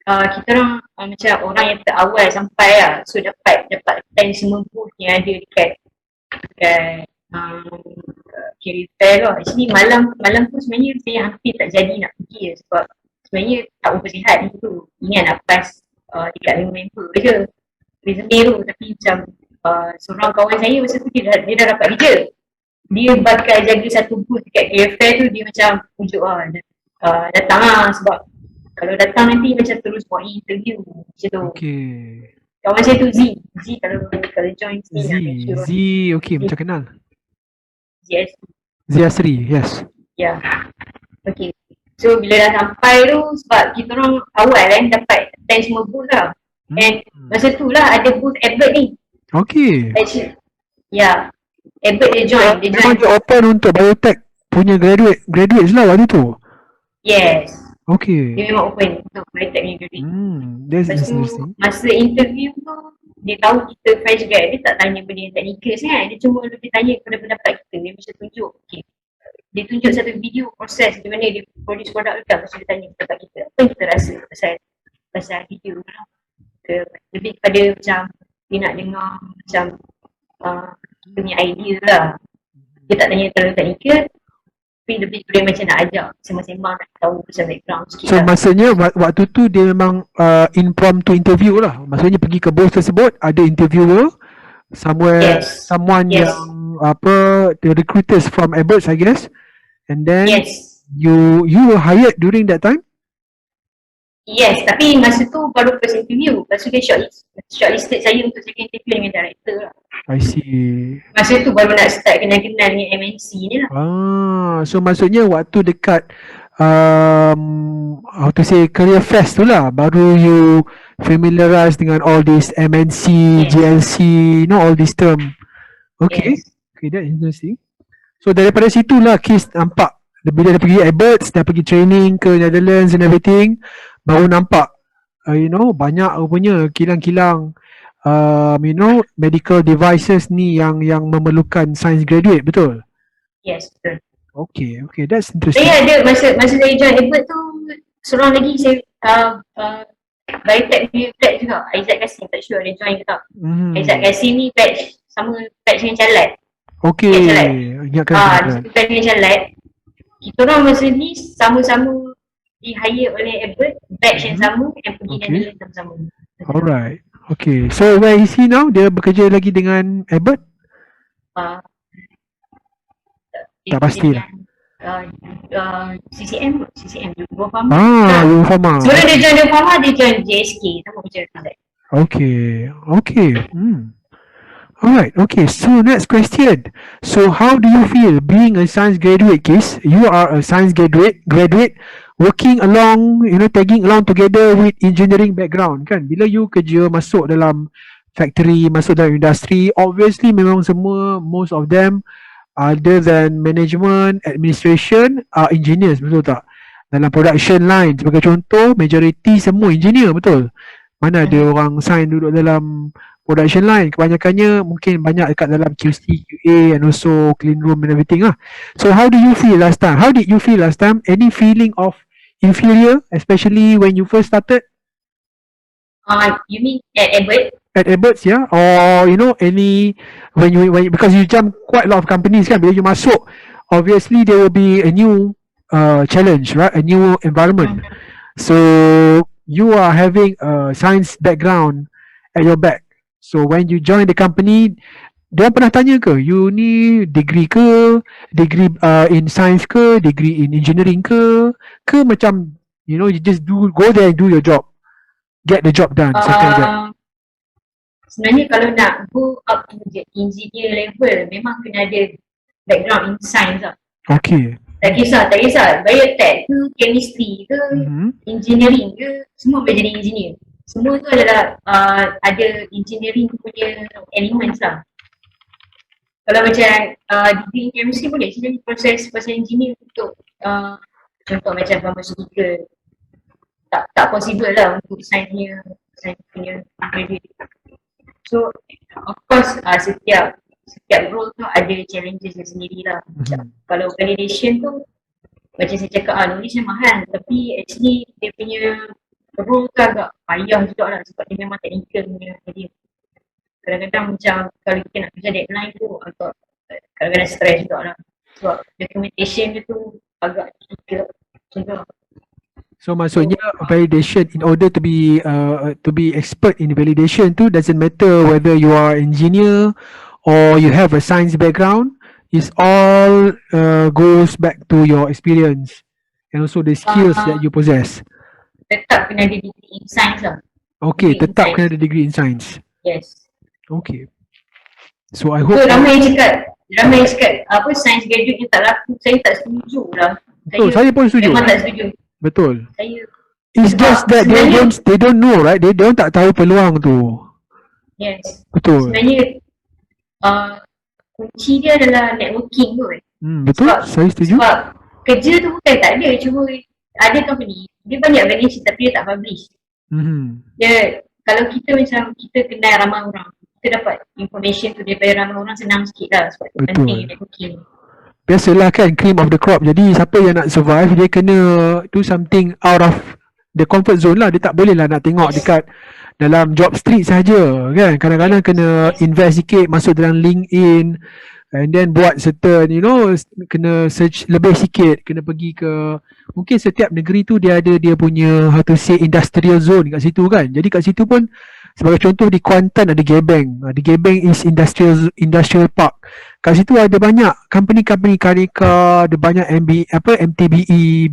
B: kita orang macam orang yang terawal sampai lah. So dapat time semua booth yang ada dekat career fair lah. Actually malam tu sebenarnya saya hampir tak jadi nak pergi lah, sebab sebenarnya tak bersihat tu. Ingat nak pass dekat member je resume tu. Tapi macam seorang kawan saya masa tu dia dah dapat kerja. Dia bakal jaga satu booth dekat career fair tu. Dia macam pujuk lah, datang lah, sebab kalau datang nanti macam terus buat interview macam tu.
A: Okay.
B: Kawan saya tu Z kalau join
A: Z,
B: sini nak sure
A: Z, okay, macam kenal.
B: yes.
A: Ziasri, yes.
B: Ya. Okay. So bila dah sampai tu, sebab kita orang awal kan dapat attend semua booth lah. And masa tu lah ada booth Albert ni.
A: Okay.
B: Actually, ya. Albert dia join.
A: Memang dia open untuk biotech punya graduates lah waktu tu.
B: Yes.
A: Okay.
B: Dia memang open untuk biotech punya graduate.
A: That's
B: Lepas tu
A: interesting.
B: masa interview tu, dia tahu kita fresh grad, dia tak tanya benda yang teknikal sangat. Dia cuma lebih tanya kepada pendapat kita. Dia macam tunjuk, okay. Dia tunjuk satu video proses di mana dia produce produk tu. Lepas dia tanya pendapat kita, apa yang kita rasa pasal video tu. Lebih kepada macam dia nak dengar macam kita punya idea lah. Dia tak tanya terlalu teknikal, tapi lebih kepada macam nak ajak sembang-sembang, nak tahu pasal background sikit.
A: So maksudnya waktu tu dia memang impromptu interview lah. Maksudnya pergi ke booth tersebut, ada interviewer somewhere, someone yang the recruiters from Abbots, I guess. And then you were hired during that time?
B: Yes, tapi masa tu baru first interview. Lepas tu dia shortlisted saya untuk second interview dengan director lah.
A: I see.
B: Masa tu baru nak start kenal-kenal dengan MNC ni lah.
A: So maksudnya waktu dekat how to say career fest tu lah, baru you familiarize dengan all this MNC, GLC, all this term. Okay. Okay, that's interesting. So daripada situlah Kis nampak bila dia pergi Abbots, dia pergi training ke Netherlands and everything, baru nampak banyak rupanya kilang-kilang medical devices ni yang memerlukan science graduate, betul?
B: Yes, betul.
A: Okay, that's interesting.
B: Saya ada masa saya join Abbots tu, seorang lagi saya Biotech punya batch juga, Aizat Kasim, tak sure dia join ke tak. Aizat Kasim ni batch sama batch dengan Calat.
A: Okay, ingatkan.
B: Kita dengan Calat, kita orang masa ni sama-sama di hire oleh Albert, batch yang sama, yang pergi dengan dia sama-sama.
A: Alright, okay. So where is he now? Dia bekerja lagi dengan Albert? Tak pastilah.
B: CCM Dua Pharma.
A: Dua Pharma.
B: Sebelum dia join Dua Pharma, dia join JSK, sama macam tu.
A: Okay. Alright, okay. So next question. So how do you feel being a science graduate, Kis? You are a science graduate working along, tagging along together with engineering background, kan? Bila you kerja masuk dalam factory, masuk dalam industri, obviously memang semua, most of them other than management, administration are engineers, betul tak? Dalam production line, sebagai contoh, majority semua engineer, betul? Mana ada orang science duduk dalam production line, kebanyakannya mungkin banyak dekat dalam QC, QA and also clean room and everything lah. So how do you feel last time? How did you feel last time? Any feeling of inferior, especially when you first started?
B: You mean at Abbott?
A: At Abbots, yeah? Or any when you because you jump quite a lot of companies kan, bila you masuk, obviously there will be a new challenge, right? A new environment. So you are having a science background at your back. So when you join the company, dia pernah tanya ke, you ni degree ke, degree in science ke, degree in engineering ke macam you just go there and do your job, get the job done, something like that.
B: Sebenarnya kalau nak go up to the engineer level, memang kena ada background in science lah.
A: Okay.
B: Tak kisah biotech ke, chemistry ke, engineering ke, semua boleh jadi engineer. Semua tu adalah ada engineering punya elements lah. Kalau macam degree chemistry boleh jadi proses engineer untuk contoh macam pharmaceutical. Tak possible lah untuk science punya graduate. So of course setiap role tu ada challenges dia sendiri lah. Macam kalau validation tu, macam saya cakap nulis mahal, tapi actually dia punya role tu agak payah juga lah, sebab dia memang technical punya dia. Kadang-kadang macam kalau kita nak kerja deadline tu agak kadang-kadang stress juga lah, sebab documentation dia tu agak difficult macam tu.
A: So maksudnya validation, in order to be expert in validation tu, doesn't matter whether you are engineer or you have a science background, it's all goes back to your experience and also the skills that you possess.
B: Tetap kena ada degree in science lah.
A: Okay,
B: Degree in
A: tetap kena
B: science.
A: ada degree in science.
B: Yes.
A: Okay. So I
B: So
A: hope
B: ramai yang cakap apa science graduate ni tak laku. Saya tak setuju lah.
A: betul, saya pun setuju.
B: Memang tak setuju.
A: Betul.
B: Saya
A: It's
B: sebab
A: just that
B: sebenarnya,
A: they don't know, right? They don't tak tahu peluang tu.
B: yes.
A: Betul.
B: Sebenarnya kunci dia adalah networking kot.
A: Betul, saya setuju.
B: Sebab kerja tu bukan tak ada, cuma ada company dia banyak vacancy tapi dia tak publish. Dia kalau kita macam kita kenal ramai orang, kita dapat information tu daripada ramai orang senang sikit lah. Sebab tu penting networking.
A: Biasalah kan, cream of the crop. Jadi siapa yang nak survive, dia kena do something out of the comfort zone lah. Dia tak boleh lah nak tengok dekat dalam job street saja kan. Kadang-kadang kena invest sikit, masuk dalam LinkedIn, and then buat certain, kena search lebih sikit, kena pergi ke, mungkin setiap negeri tu dia ada dia punya, how to say, industrial zone kat situ kan. Jadi kat situ pun, sebagai contoh di Kuantan ada Gebeng. Di Gebeng is industrial park. Kat situ ada banyak company-company karika, ada banyak MTBE,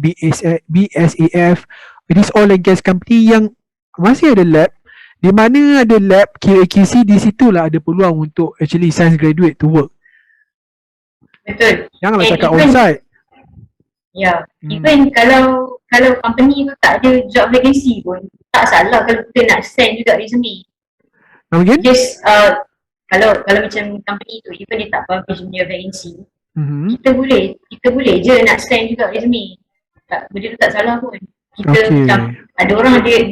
A: BSAF. It is all and gas company yang masih ada lab. Di mana ada lab QAQC, di situlah ada peluang untuk actually science graduate to work.
B: Betul.
A: Janganlah cakap on-site.
B: Ya, even kalau company tu tak ada job vacancy pun tak salah kalau kita nak send juga resume.
A: Again?
B: Just kalau macam company tu even dia tak publish punya vacancy, kita boleh je nak send juga resume. Benda tu tak salah pun. Kita macam ada orang dia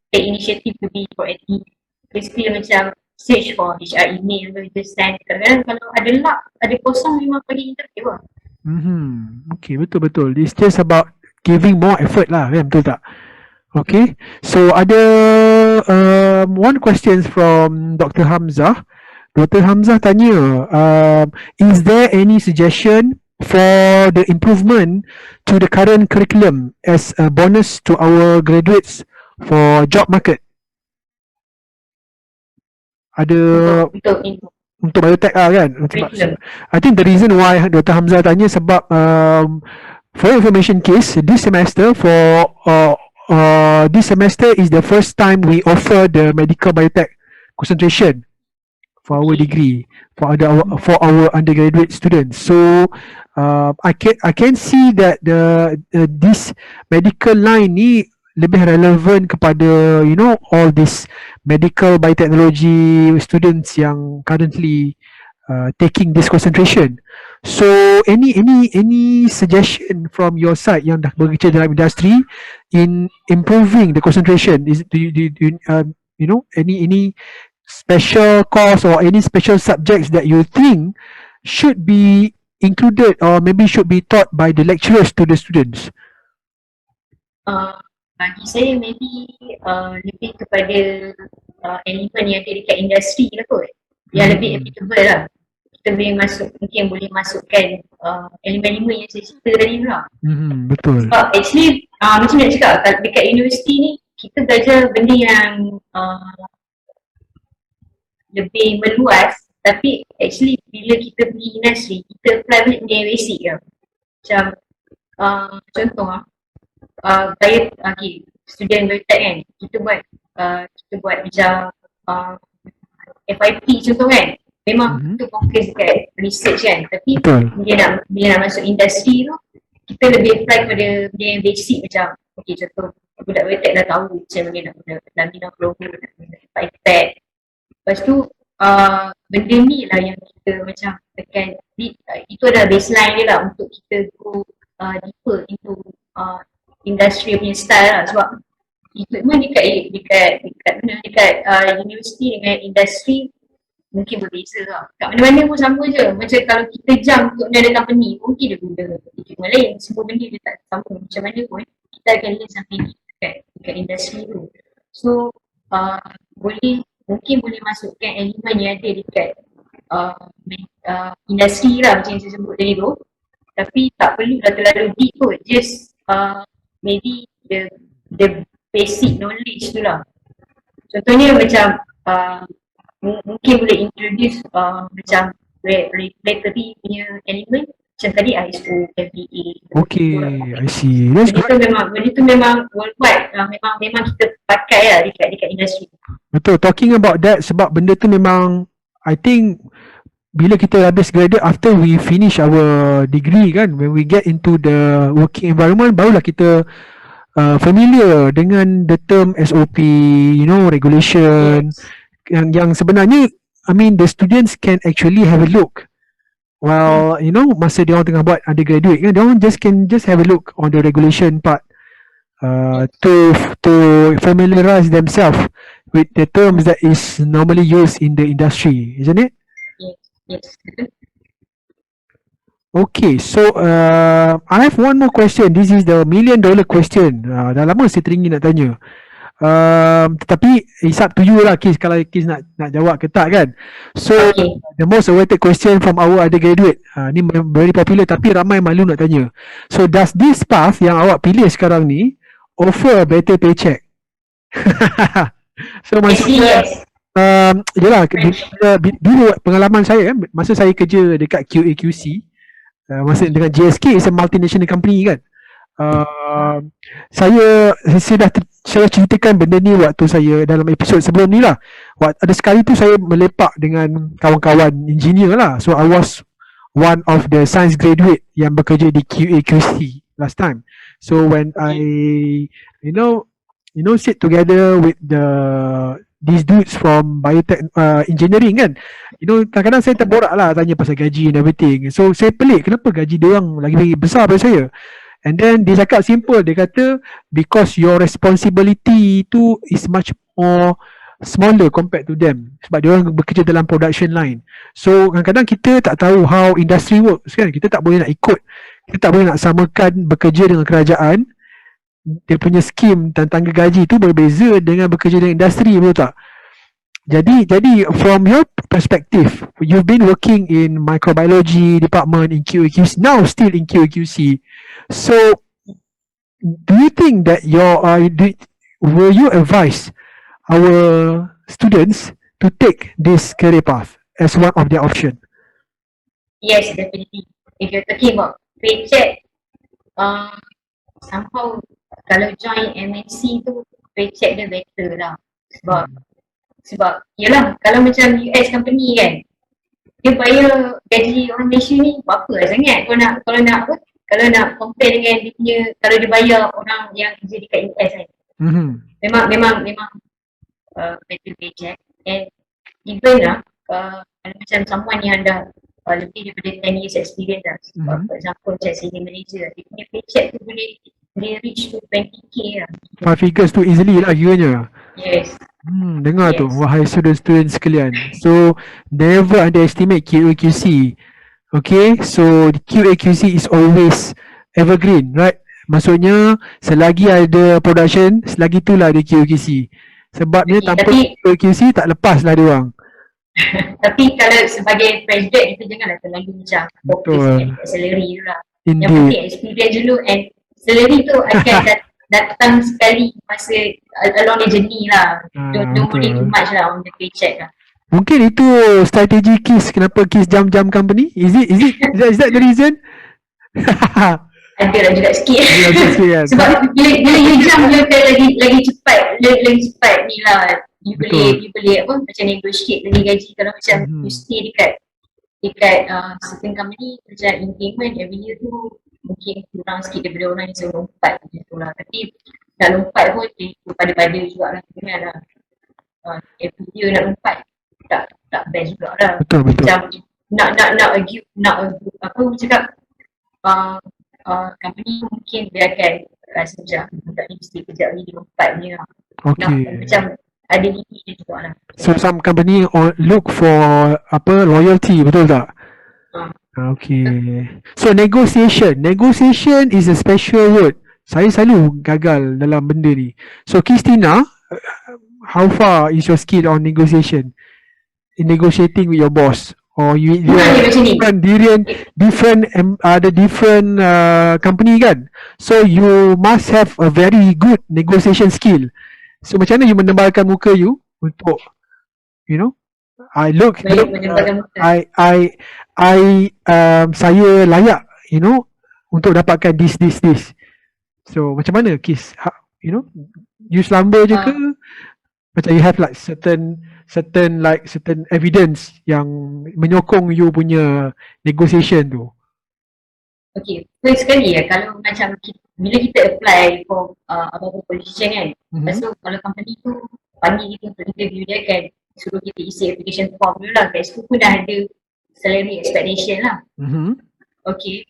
B: take initiative to be proactive. Basically macam search for HR email tu, just send. Kadang-kadang kalau ada luck, ada kosong memang pergi interview lah.
A: Okay, betul-betul. It's just about giving more effort lah kan, betul tak? Okay, so ada one question from Dr. Hamzah. Dr. Hamzah tanya, is there any suggestion for the improvement to the current curriculum as a bonus to our graduates for job market? Ada untuk biotech lah kan. Sebab, I think the reason why Dr. Hamzah tanya sebab for information case, this semester is the first time we offer the medical biotech concentration for our degree, for our undergraduate students. So I can see that this medical line ni lebih relevan kepada all this medical biotechnology students yang currently taking this concentration. So any suggestion from your side yang dah bekerja dalam industri in improving the concentration? Do you any special course or any special subjects that you think should be included or maybe should be taught by the lecturers to the students?
B: Bagi saya maybe lebih kepada elemen yang ada dekat industri lah kot, yang lebih applicable lah. Kita boleh masukkan elemen-elemen yang saya cerita tadi lah.
A: Betul.
B: Sebab actually macam nak cakap, dekat universiti ni kita belajar benda yang lebih meluas, tapi actually bila kita pergi industri kita apply benda yang basic lah. Macam contoh student biotech kan, kita buat macam FIP contoh kan, memang kita fokus dekat research kan, tapi bila nak masuk industri tu kita lebih apply kepada benda yang basic macam contoh budak biotech dah tahu macam mana nak guna laminar flow, nak guna pipette. Lepas tu benda ni lah yang kita macam tekan, itu adalah baseline dia lah untuk kita go deeper into industri punya style lah. Sebab equipment dekat universiti dengan industri mungkin berbeza lah. Kat mana-mana pun sama je. Macam kalau kita jump untuk ada company, mungkin dia guna equipment lain. Semua benda dia tak sama. Macam mana pun kita akan learn something dekat industri tu. So mungkin boleh masukkan elemen yang ada dekat industri lah macam yang saya sebut tadi tu. Tapi tak perlu dah terlalu deep kot. Just maybe the basic knowledge tu lah. Contohnya macam mungkin boleh introduce macam regulatory punya element macam tadi ISO, FDA.
A: Okay, I see. That's good.
B: Benda tu memang worldwide. Memang kita pakai lah dekat industri.
A: Betul. Talking about that, sebab benda tu memang, I think, bila kita habis graduate, after we finish our degree kan, when we get into the working environment, barulah kita familiar dengan the term SOP, regulation,
B: Yes.
A: yang sebenarnya, I mean, the students can actually have a look. Well, masa dia orang tengah buat undergraduate kan, dia orang can just have a look on the regulation part, to familiarize themselves with the terms that is normally used in the industry, isn't it?
B: Yes.
A: Okay, so I have one more question. This is the $1 million question. Dah lama saya teringin nak tanya. Tetapi it's up to you lah, Kis, kalau Kis nak jawab ke tak kan. So
B: Okay.
A: the most awaited question from our undergraduate, ni very popular tapi ramai malu nak tanya. So does this path yang awak pilih sekarang ni offer a better paycheck? So maksudnya,
B: Yes.
A: yelah, dulu pengalaman saya kan, masa saya kerja dekat QAQC, masa dengan GSK, is a multinational company kan. Saya dah ceritakan benda ni waktu saya dalam episod sebelum ni lah. Ada sekali tu saya melepak dengan kawan-kawan engineer lah. So I was one of the science graduate yang bekerja di QAQC last time. So when I sit together with these dudes from biotech engineering kan, kadang-kadang saya terborak lah tanya pasal gaji and everything. So saya pelik kenapa gaji dia orang lagi besar daripada saya. And then dia cakap simple, dia kata because your responsibility tu is much more smaller compared to them, sebab dia orang bekerja dalam production line. So kadang-kadang kita tak tahu how industry works kan, kita tak boleh nak ikut, kita tak boleh nak samakan bekerja dengan kerajaan. Dia punya skim tentang gaji tu berbeza dengan bekerja dengan industri, betul tak? Jadi from your perspective, you've been working in microbiology department in QAQC, now still in QAQC. So do you think that will you advise our students to take this career path as one of their option?
B: Yes, definitely. If you're talking about paycheck, somehow kalau join MNC tu paycheck dia better lah. Sebab yelah, kalau macam US company kan, dia bayar gaji orang Malaysia ni berapa lah sangat. Kalau nak compare dengan dia punya, kalau dia bayar orang yang kerja dekat US kan, memang better paycheck. And even kalau macam someone yang dah lebih daripada 10 years experience lah, for example macam senior manager, dia punya paycheck tu boleh reach to 20k lah.
A: 5 figures tu easily lah kiranya.
B: Yes.
A: Dengar tu, wahai student sekalian. So never underestimate QAQC. Okay, so QAQC is always evergreen, right? Maksudnya selagi ada production, selagi itulah ada QAQC. Sebabnya tanpa QAQC tak lepas lah dia orang.
B: Tapi kalau sebagai fresh grad, kita janganlah terlalu macam fokus dengan salary tu lah. Yang penting experience dulu, and salary tu akan datang sekali masa along the journey lah. Don't worry too much lah on the paycheck lah.
A: Mungkin itu strategi Kis, kenapa Kis jam-jam company? Is that the reason?
B: Ada lah juga sikit.
A: Kan?
B: Sebab bila you jam, you akan lagi cepat ni lah. You boleh apa, macam negotiate lagi gaji. Kalau macam you stay dekat certain company, macam increment every year tu mungkin kurang sikit daripada orang yang selalu lompat macam tu lah. Tapi nak lompat pun pada juga lah. Janganlah every year nak lompat, tak best juga lah.
A: Betul.
B: Macam nak apa cakap, company mungkin dia akan rasa macam budak ni mesti kejap ni dia lompat ni lah.
A: Okay.
B: Macam ada limit dia juga lah.
A: So some company look for loyalty, betul tak? Okay. So negotiation is a special word. Saya selalu gagal dalam benda ni. So Qistina, how far is your skill on negotiation? In negotiating with your boss? Or you different company kan? So you must have a very good negotiation skill. So macam mana you menebalkan muka you untuk, saya layak you know, untuk dapatkan this. So macam mana Kis? You know, you selamba je ke? Macam you have like certain evidence yang menyokong you punya negotiation tu.
B: Okay, first sekali kalau macam bila kita apply for apa-apa position kan, lepas tu kalau company tu panggil kita untuk interview, dia akan suruh kita isi application form dulu lah. Kat situ pun dah ada salary expectation lah. Okay,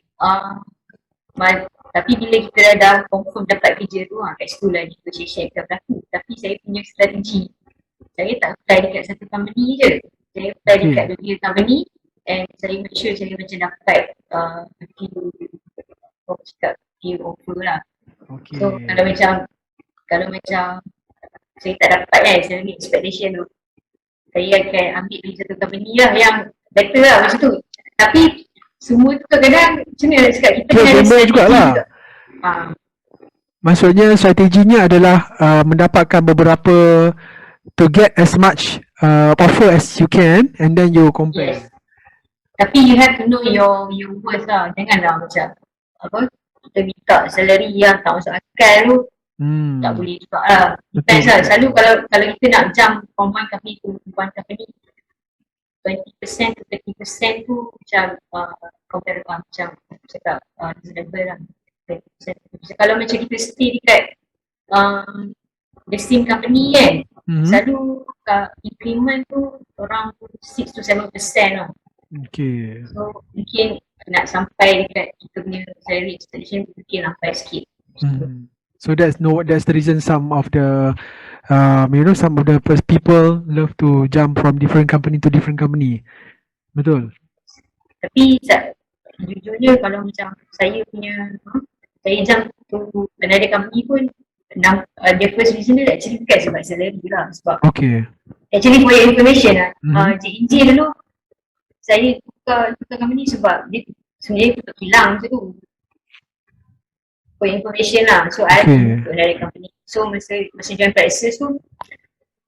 B: tapi bila kita dah confirm dapat kerja tu, kat situ lah negotiation akan berlaku. Tapi saya punya strategi, saya tak apply dekat satu company je. Saya apply dekat dua company and saya make sure saya macam dapat few offer lah. So kalau macam saya tak dapat kan salary expectation tu, saya akan ambil dari satu company lah yang better lah macam tu. Tapi semua tu kadang-kadang macam mana nak cakap, kita kena ada strategi
A: jugalah. Maksudnya strateginya adalah mendapatkan beberapa, to get as much offer as you can and then you compare.
B: Yes. Tapi you have to know your worth lah. Janganlah macam apa, kita minta salary yang tak masuk akal tu, tak boleh juga lah. Depends lah. Selalu kalau kita nak jump from one company to one company, 20% to 30% tu macam compare macam cakap reasonable lah. 20%. Kalau macam kita stay dekat the same company kan, selalu increment tu around 6 to 7% lah.
A: Okay.
B: So mungkin nak sampai dekat kita punya salary expectation mungkin lambat sikit.
A: So that's the reason some of the some of the people love to jump from different company to different company. Betul.
B: Tapi jujurnya kalau macam saya jump to another company pun, the first reason dia actually bukan sebab salary lah. Sebab actually for your information lah, JNJ dulu saya tukar company sebab dia sebenarnya untuk hilang macam tu. For information lah. So I untuk another company. So masa join Praxis tu,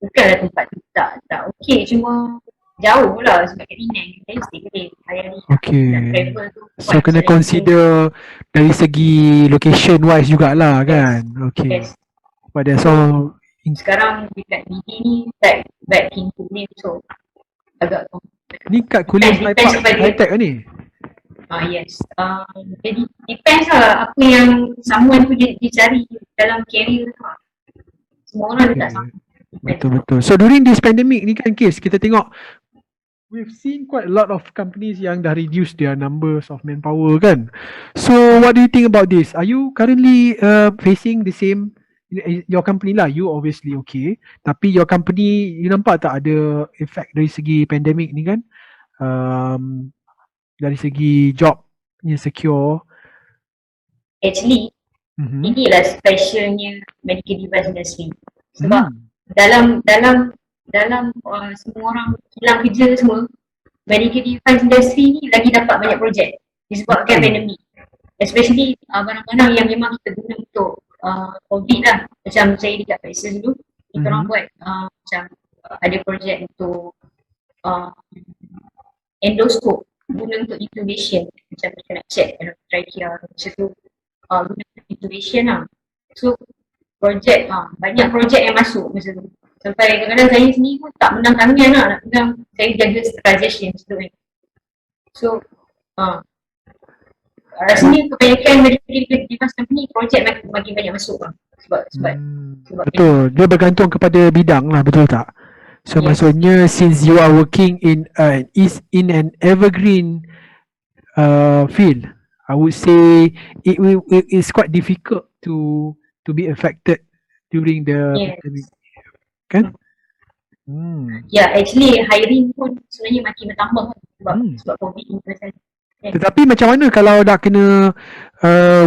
B: bukanlah tempat tu tak okay, cuma jauh lah sebab kat Penang. Saya stay kat hari-hari.
A: So kena consider dari segi location wise jugalah kan. But that's all.
B: Sekarang dekat BD ni back in Kulim, so agak
A: ni kat Kulim high-tech ni?
B: Yes. Jadi depends lah apa yang someone tu dia cari dalam career tu. Semua orang dia tak sama.
A: Betul. So during this pandemic ni kan Kes, kita tengok we've seen quite a lot of companies yang dah reduce their numbers of manpower kan. So what do you think about this? Are you currently facing the same, your company lah, you obviously okay, tapi your company you nampak tak ada effect dari segi pandemic ni kan, dari segi job ni secure?
B: Actually inilah specialnya medical device industry. Sebab dalam semua orang hilang kerja semua, medical device industry ni lagi dapat banyak projek disebabkan pandemik. Especially barang-barang yang memang kita guna untuk COVID lah. Macam saya dekat Pfizer dulu, kita orang buat macam ada projek untuk endoskop, guna untuk intubation. Macam kita nak check trachea macam tu, guna untuk intubation lah. So projek, banyak projek yang masuk masa tu. Sampai kadang-kadang saya sendiri pun tak menang tangan lah nak pegang, saya jaga sterilization macam tu kan. So rasanya kebanyakan medical device company projek makin banyak masuk lah. Sebab
A: betul, dia bergantung kepada bidang lah, betul tak? So maksudnya since you are working in an evergreen field, I would say it is quite difficult to be affected during the pandemic, kan?
B: Actually hiring pun sebenarnya makin bertambah sebab COVID ni pasal.
A: Tetapi macam mana kalau nak kena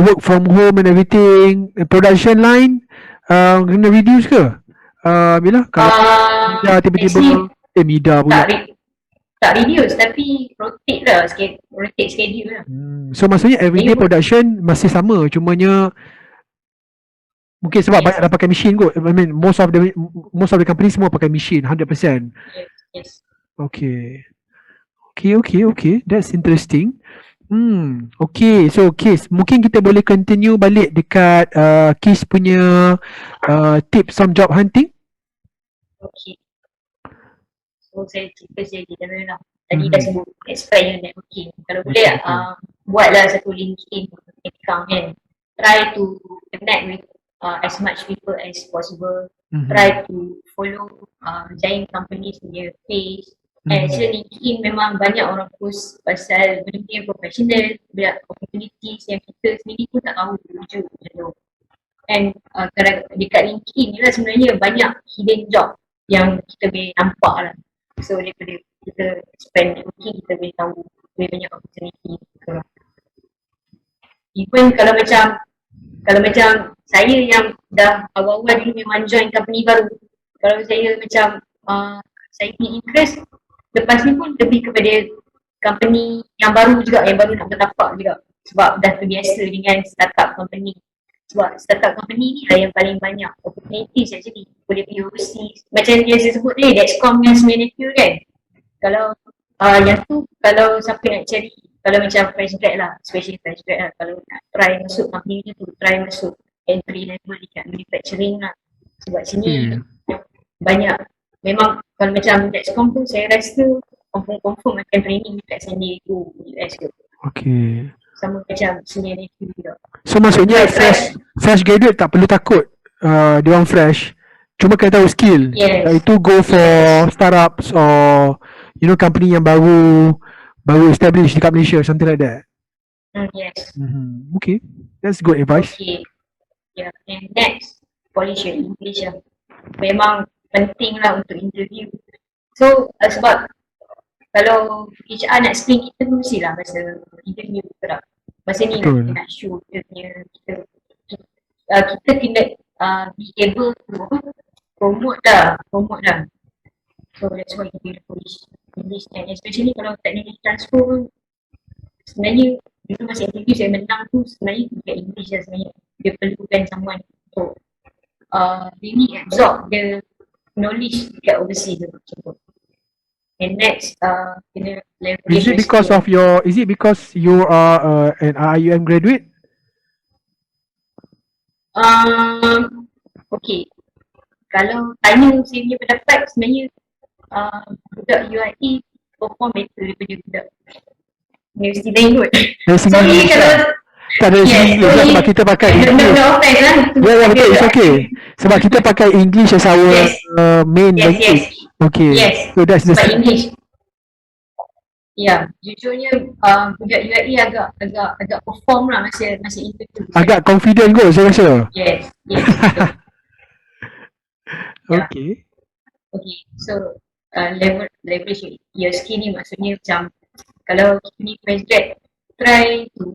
A: work from home and everything, production line kena reduce ke? Bila kalau Mida tiba-tiba Mida pula
B: tak reduce tapi rotate lah, rotate schedule lah.
A: So maksudnya everyday production masih sama, cumanya mungkin sebab banyak dah pakai machine kot. I mean most of the company semua pakai machine 100%.
B: Yes.
A: Okay, that's interesting. Okay. So Kis, mungkin kita boleh continue balik dekat Kis punya tips on job hunting.
B: Okay. So saya cerita saya general lah. Tadi dah sebut expand networking. Kalau boleh buatlah satu LinkedIn account kan. Try to connect with as much people as possible. Try to follow giant companies punya page. And actually LinkedIn memang banyak orang post pasal benda yang professional, banyak opportunities yang kita sendiri pun tak tahu wujud macam tu. And dekat LinkedIn ni lah sebenarnya banyak hidden job yang kita boleh nampak lah. So daripada kita spend networking, kita boleh tahu lebih banyak opportunity gitu lah. Even kalau macam saya yang dah awal-awal dulu memang join company baru, kalau saya macam saya punya interest lepas ni pun lebih kepada company yang baru juga, yang baru nak bertapak juga, sebab dah terbiasa dengan startup company. Sebab startup company ni lah yang paling banyak opportunities actually. Boleh pergi overseas. Macam yang saya sebut ni, Dexcom yang sebenarnya kan. Kalau yang tu, kalau siapa nak cari, kalau macam fresh grad lah, especially fresh grad lah, kalau nak try masuk company ni tu, try masuk entry level dekat manufacturing lah. Sebab sini banyak, memang kalau macam Dexcom tu saya rasa confirm akan training dekat San Diego, US tu.
A: Okay.
B: Sama macam senior nephew juga.
A: So maksudnya fresh graduate tak perlu takut dia orang fresh, cuma kena tahu skill. Iaitu go for startups or company yang baru establish dekat Malaysia, something like that.
B: Yes.
A: Okay, that's good advice.
B: Okay. Yeah. And next, polish your English lah. Memang penting lah untuk interview. So sebab kalau HR nak screen kita pun mestilah masa interview betul tak? Masa ni kita nak show kita punya, kita kena be able to promote lah. So that's why kita polish English, and especially kalau technical transfer pun sebenarnya dulu masa interview saya menang tu sebenarnya dekat English lah sebenarnya. Dia perlukan someone untuk really absorb the knowledge dekat overseas tu macam tu. And next, kena leverage.
A: Is it because you are an RIUM graduate?
B: Okay. Kalau tanya saya punya pendapat, sebenarnya budak UIE perform better daripada budak universiti lain kot. Sorry kalau
A: tak ada English lah, sebab kita pakai English. Ya, betul, it's okay. Sebab kita pakai English as our main language. Okay, so that's the
B: English. Ya, jujurnya budak UIE agak perform lah masa interview.
A: Agak confident kot saya rasa.
B: Yes.
A: Okay.
B: Okay, so leverage your skill ni maksudnya macam kalau kita ni fresh grad, try to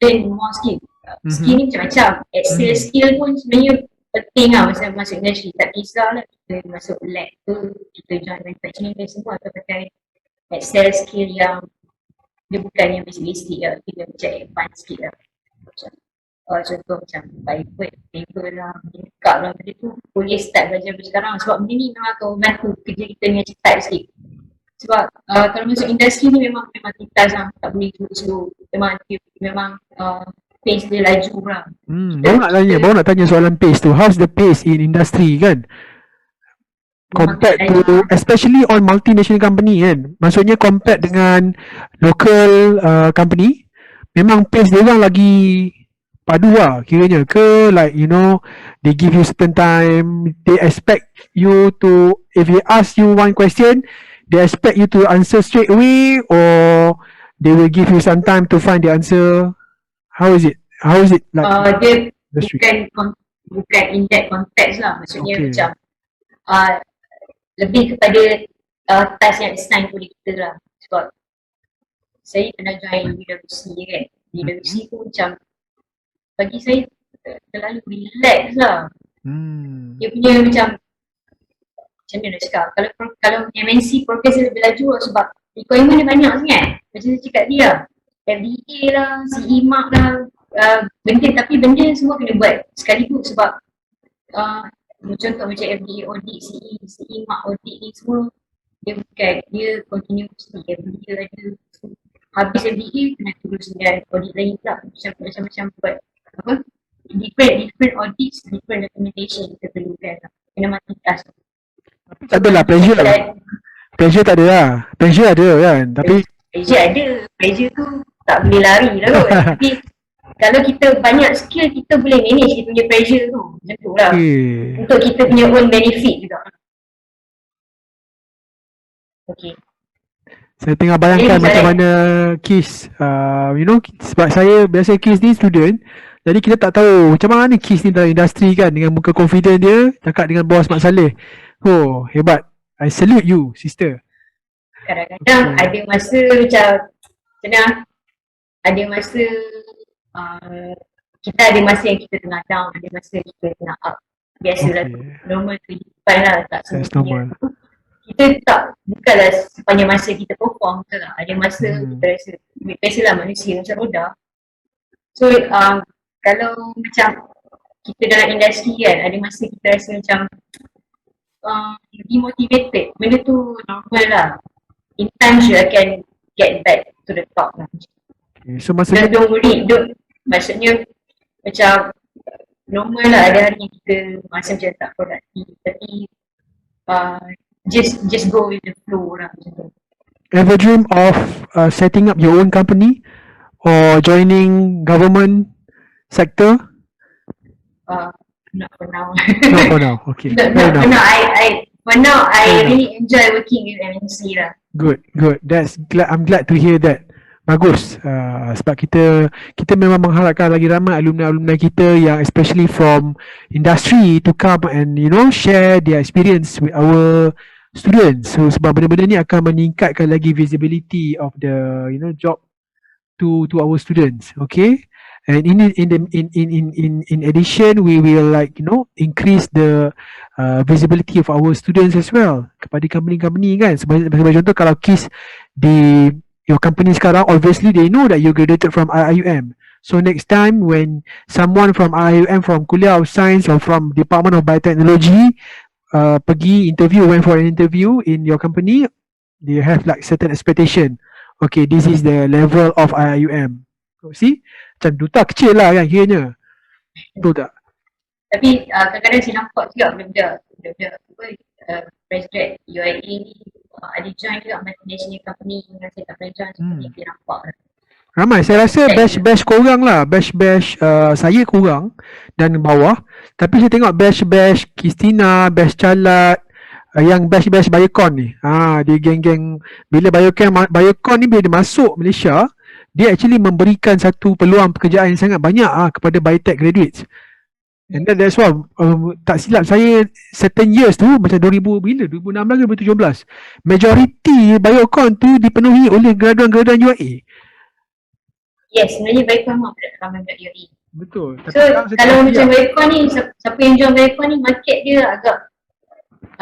B: learn more skill. Skill ni macam-macam. Excel skill pun sebenarnya penting lah masa masuk industri. Tak kisah lah kita masuk lab tu, kita join manufacturing dan semua akan pakai Excel skill yang dia bukan yang basic lah, kita macam advanced sikit lah. Macam contoh macam Biotech, paper lah, makeup lah, benda tu boleh start belajar sekarang sebab benda ni memang akan membantu kerja kita dengan cepat sikit. Sebab kalau masuk industri ni memang tintas lah, tak boleh slow. Memang pace dia laju lah.
A: Baru nak tanya soalan pace tu. How's the pace in industry kan? Compared to, especially on multinational company kan, maksudnya compared dengan local company, memang pace dia orang lagi padu lah kiranya ke, like they give you certain time, they expect you to, if they ask you one question, they expect you to answer straight away, or they will give you some time to find the answer. How is it like?
B: Dia bukan in that context lah, maksudnya macam lebih kepada task yang assign oleh kita lah. Sebab saya pernah join BWC kan. BWC tu macam bagi saya terlalu relax lah. Dia punya macam mana nak cakap, kalau MNC progress lebih laju lah sebab requirement dia banyak sangat. Macam saya cakap dia FDA lah, CE mark lah, benda semua kena buat sekaligus sebab contoh macam FDA audit, CE mark audit ni semua dia bukan, dia continuously every year ada. habis MBA kena terus dengan audit lain pula, macam-macam buat apa, different audits, different documentation kita perlukan lah. Kena multitask.
A: Tak adalah pressure. Pressure tak ada lah. Pressure ada kan. Tapi
B: pressure ada. Pressure tu tak boleh lari lah kot. Tapi kalau kita banyak skill, kita boleh manage kita punya pressure tu. Macam tu lah. Untuk kita punya own benefit juga. Okay.
A: Saya tengah bayangkan macam mana Qis, sebab saya biasa Qis ni student, jadi kita tak tahu macam mana Qis ni dalam industri kan, dengan muka confident dia, cakap dengan bos Mak Saleh. Oh, hebat. I salute you, sister.
B: Kadang-kadang ada masa macam ada masa kita ada masa yang kita tengah down, ada masa kita tengah up. Biasalah normal kehidupan lah, tak semuanya. Kita tak, bukanlah sepanjang masa kita perform, betul tak? Ada masa kita rasa, biasalah manusia macam roda. So kalau macam kita dalam industri kan, ada masa kita rasa macam demotivated. Benda tu normal lah. In time you akan get back to the top lah.
A: So maksudnya
B: don't worry, maksudnya macam normal lah, ada hari yang kita masa macam tak produktif, tapi just go with the flow lah macam tu.
A: Ever dream of setting up your own company or joining government sector?
B: Not for now.
A: Not for now. Okay.
B: For now, I really enjoy working with MNC lah.
A: Good. I'm glad to hear that. Bagus. Sebab kita memang mengharapkan lagi ramai alumni kita yang especially from industry to come and share their experience with our students. So sebab benda-benda ni akan meningkatkan lagi visibility of the job to our students. Okay. And in addition, we will increase the visibility of our students as well kepada company-company kan. Sebagai contoh, kalau Qis di your company sekarang, obviously they know that you graduated from IIUM. So next time when someone from IIUM, from Kuliah of Science or from Department of Biotechnology pergi interview, went for an interview in your company, they have like certain expectation. Okay, this is the level of IIUM. So, see? Macam duta kecil lah kan kiranya. Betul tak?
B: Tapi kadang-kadang saya nampak juga budak-budak graduate UIA ni ada join juga multinational company yang saya tak pernah join, seperti saya nampak lah.
A: Ramai, saya rasa batch korang lah, batch saya kurang dan bawah, tapi saya tengok batch Qistina, batch Calat, yang batch Biocon ni, dia geng-geng, bila Biocon ni bila dia masuk Malaysia, dia actually memberikan satu peluang pekerjaan yang sangat banyak kepada biotech graduates. And that's why tak silap saya certain years tu macam 2016 ke 2017, majority Biocon tu dipenuhi oleh graduan-graduan UIA.
B: Yes, sebenarnya Biocon memang ramai budak UIA.
A: Betul.
B: So kalau macam Biocon ni, siapa yang join Biocon ni, market dia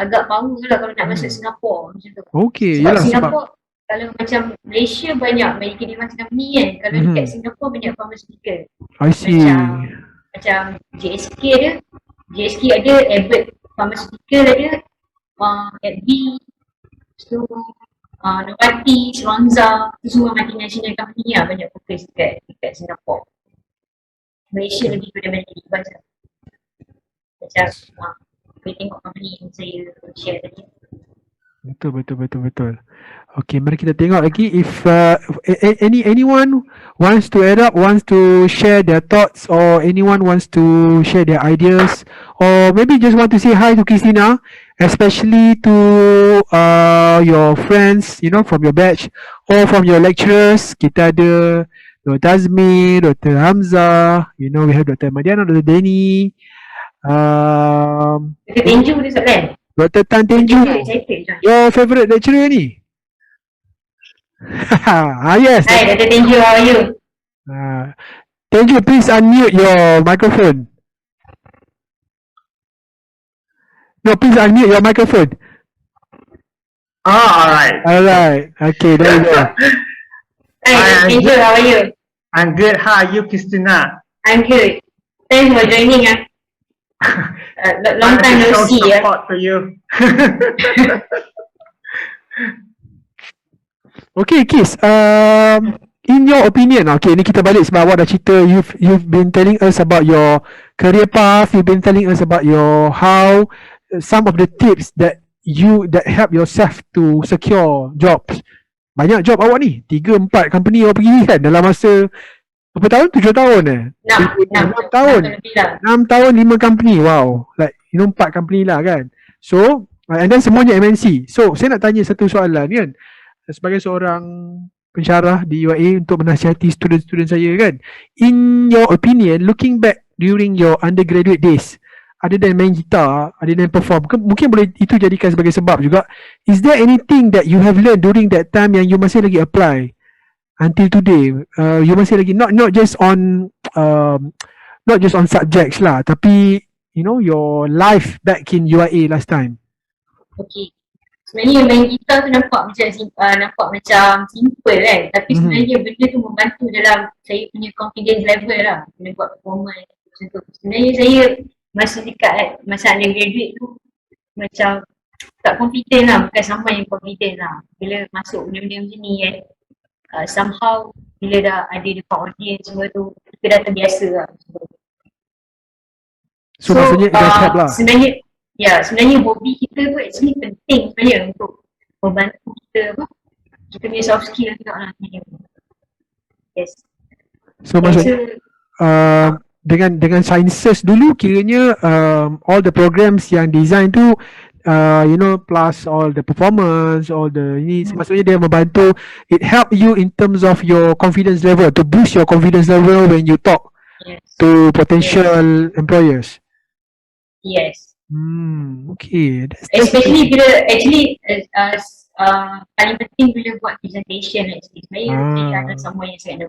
B: agak power lah kalau nak masuk Singapura macam tu.
A: Okay,
B: sebab
A: yalah,
B: Singapura kalau macam Malaysia banyak medical device company kan, kalau dekat Singapura banyak pharmaceutical.
A: I see.
B: Macam GSK ada Abbott Pharmaceutical ada, AbbVie, so Novartis, Lonza, tu semua multinational company lah, banyak fokus dekat Singapura. Malaysia lebih pada medical device lah. Macam boleh tengok company yang saya share tadi.
A: Betul. Okay, mari kita tengok lagi if anyone wants to add up, wants to share their thoughts, or anyone wants to share their ideas, or maybe just want to say hi to Qistina, especially to your friends, from your batch or from your lecturers. Kita ada Dr. Azmi, Dr. Hamzah, we have Dr. Madiana, Dr. Denny,
B: Dr. Tenju dia kan?
A: Dr. Tan Tenju, your favorite lecturer ni? Yes.
B: Hi, Dr. Tenju, how are you?
A: Tenju, please unmute your microphone. No, please unmute your microphone. Alright. Okay, there you go.
B: Hi, Tenju, how are you?
D: I'm good. How are you, Qistina?
B: I'm good. Thanks for joining. Long time no see.
D: Support for you.
A: Okay, Qis. in your opinion, okay, ni kita balik sebab awak dah cerita, you've been telling us about your career path, you've been telling us about your how some of the tips that help yourself to secure jobs. Banyak job awak ni, 3-4 company awak pergi kan dalam masa berapa tahun? 7 tahun 6 tahun.
B: lebih lah.
A: 6 tahun 5 company. Wow. Like 4 company lah kan. So and then semuanya MNC. So saya nak tanya satu soalan kan, sebagai seorang pensyarah di UiA untuk menasihati student-student saya kan, in your opinion, looking back during your undergraduate days, other than main gitar, other than perform, mungkin boleh itu jadikan sebagai sebab juga, is there anything that you have learned during that time yang you masih lagi apply until today? You masih lagi not just on subjects lah, tapi your life back in UiA last time.
B: Okay. Sebenarnya main gitar tu nampak macam simple kan, tapi sebenarnya benda tu membantu dalam saya punya confidence level lah, bila buat performance macam tu. Sebenarnya saya masa undergraduate tu macam tak confident lah, bukan sama yang confident lah. Bila masuk benda-benda macam ni kan, somehow bila dah ada dekat audience semua tu, kita dah terbiasa lah.
A: So maksudnya it does help lah.
B: Sebenarnya hobi kita tu actually penting sebenarnya untuk membantu kita kita punya soft skill juga lah. Yes.
A: So maksudnya dengan sciences dulu kiranya all the programs yang design tu plus all the performance, all the ini, maksudnya dia membantu, it help you in terms of your confidence level, to boost your confidence level when you talk to potential employers.
B: Yes.
A: Okay.
B: Especially bila paling penting bila buat presentation actually. Saya ada sama yang sangat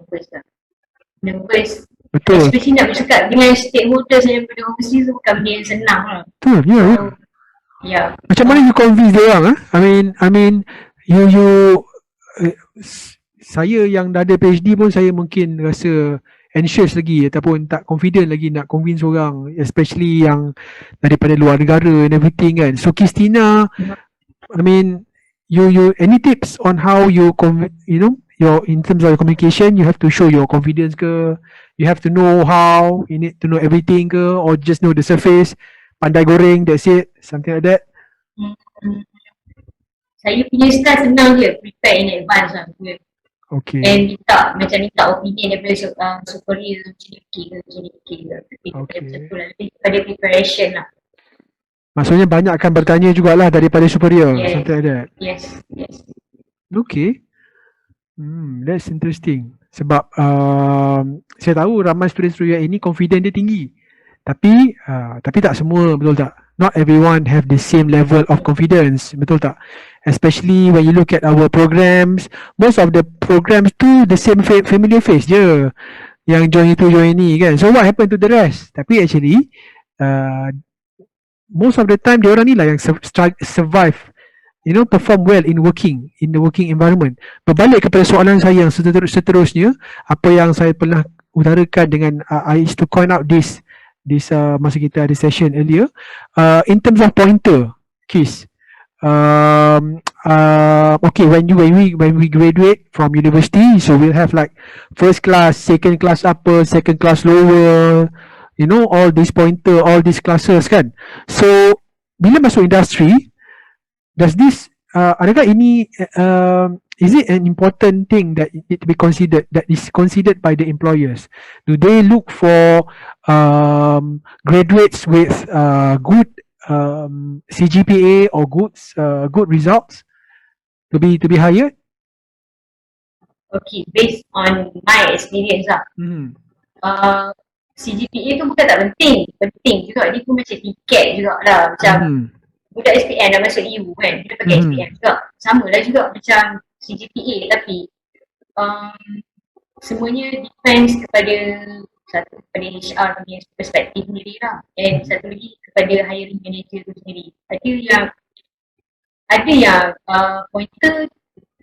B: nervous.
A: Betul.
B: Especially nak bercakap dengan stakeholders daripada overseas tu bukan benda yang senang lah.
A: Betul,
B: Yeah.
A: Macam mana you convince dia orang? I mean, saya yang dah ada PhD pun saya mungkin rasa anxious lagi ataupun tak confident lagi nak convince orang, especially yang daripada luar negara and everything kan. So Qistina, I mean, you any tips on how you your in terms of your communication, you have to show your confidence ke, you have to know how, you need to know everything ke, or just know the surface, pandai goreng, that's it, something like that?
B: Saya punya style senang je, prepare in advance lah.
A: Okay.
B: And minta opinion daripada superior macam ni ke. Lebih pada preparation lah.
A: Maksudnya banyak akan bertanya jugalah daripada superior, something like that.
B: Yes.
A: Okay. That's interesting. Sebab saya tahu ramai student-student ini confident dia tinggi. Tapi tak semua, betul tak? Not everyone have the same level of confidence, betul tak? Especially when you look at our programs, most of the programs tu the same familiar face je yang join itu join ni kan. So what happened to the rest? Tapi actually most of the time dia orang ni lah yang survive, perform well in the working environment. Berbalik kepada soalan saya yang seterusnya, apa yang saya pernah utarakan dengan I used to coin out this masa kita ada session earlier, in terms of pointer, Kis. Okay, when we graduate from university, so we'll have like first class, second class upper, second class lower, all these pointer, all these classes kan. So bila masuk industri, does this adakah ini is it an important thing that it need to be considered, that is considered by the employers? Do they look for graduates with good CGPA or good results to be hired?
B: Okay, based on my experience lah. CGPA tu bukan tak penting juga, dia pun macam tiket jugalah. Macam budak SPM dah masuk EU kan, dia pakai SPM juga, sama lah juga macam CGPA, tapi semuanya depends kepada HR punya perspektif sendiri lah, and satu lagi kepada hiring manager tu sendiri. Ada yang pointer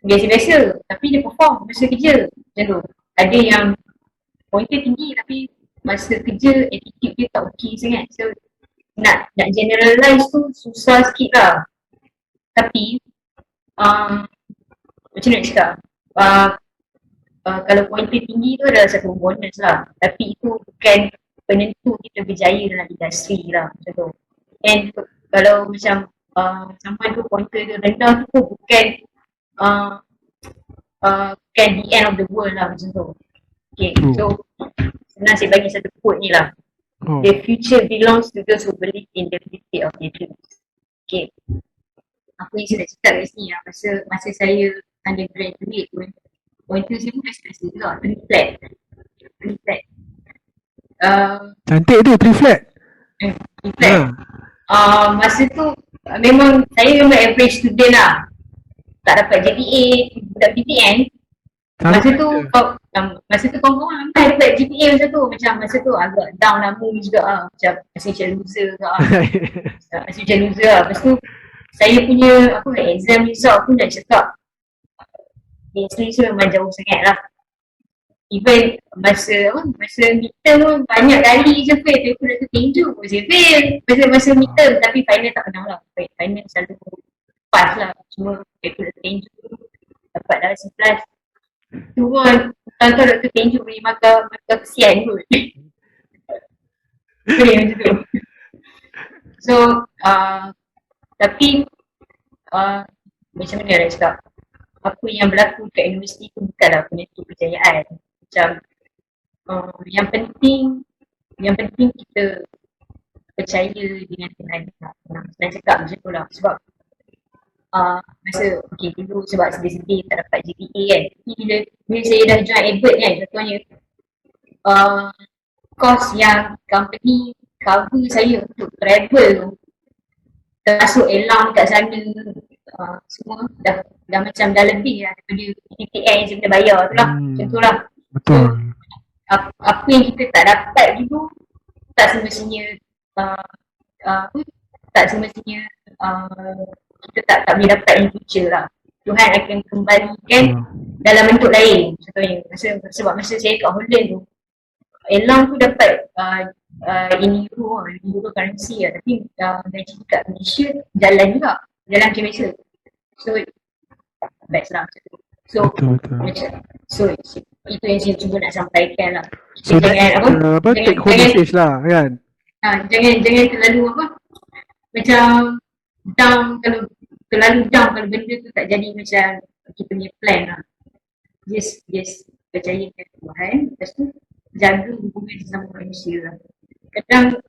B: biasa-biasa tapi dia perform masa kerja macam tu. Ada yang pointer tinggi tapi masa kerja attitude dia tak okey sangat. So nak generalize tu susah sikit lah. Tapi macam nak cakap, kalau pointer tinggi tu adalah satu bonus lah. Tapi itu bukan penentu kita berjaya dalam industri lah macam tu. And kalau macam sampai tu pointer tu rendah tu bukan bukan the end of the world lah macam tu. Okay, so senang saya bagi satu quote ni lah. The future belongs to those who believe in the beauty of their dreams. Okay. Apa yang saya dah cakap kat sini lah, masa saya undergraduate pun, pointer saya pun biasa juga, 3 flat. 3 flat.
A: Cantik tu, 3 flat.
B: 3 flat. Masa tu, memang saya memang average student lah. Tak dapat JPA, budak PTN. Masa tu kawan-kawan ramai dapat GPA masa tu. Macam masa tu agak down lah mood juga lah. Macam rasa macam loser ke lah. Rasa macam loser lah. Lepas tu saya punya exam result pun dah cakap sendiri memang jauh sangat lah. Even masa midterm pun banyak kali je fail. Tapi pun dah tertinju pun saya fail. Masa midterm tapi final tak pernah lah. Final selalu pass lah. Cuma paper dah tertinju. Dapat dah C+. Tu pun tuan-tuan doktor tenju beri maka kesian kot. Macam tu. So, tapi macam mana nak cakap, apa yang berlaku kat universiti tu bukanlah penentu kejayaan. Macam yang penting kita percaya dengan Tuhan. Senang cakap macam tu lah. Sebab masa dulu sebab sedih-sedih tak dapat GPA kan. Tapi bila saya dah join Ebert kan, contohnya course yang company cover saya untuk travel tu, termasuk allowance kat sana, semua dah macam dah lebih lah daripada PTN yang saya kena bayar tu lah. Macam tu lah.
A: Betul.
B: So, apa yang kita tak dapat dulu tak semestinya kita tak boleh dapat in future lah. Tuhan akan kembalikan dalam bentuk lain. Contohnya sebab masa saya kat Holland tu, allowance tu dapat in euro currency lah. Tapi gaji kat Malaysia jalan juga, jalan macam biasa. So best lah macam tu. So itu yang saya cuba nak sampaikan lah.
A: So jangan take home message lah kan.
B: Jangan terlalu macam down, kalau terlalu down kalau benda tu tak jadi macam kita punya plan lah. Just percaya kat Tuhan, lepas tu jaga hubungan sama manusia lah. Kadang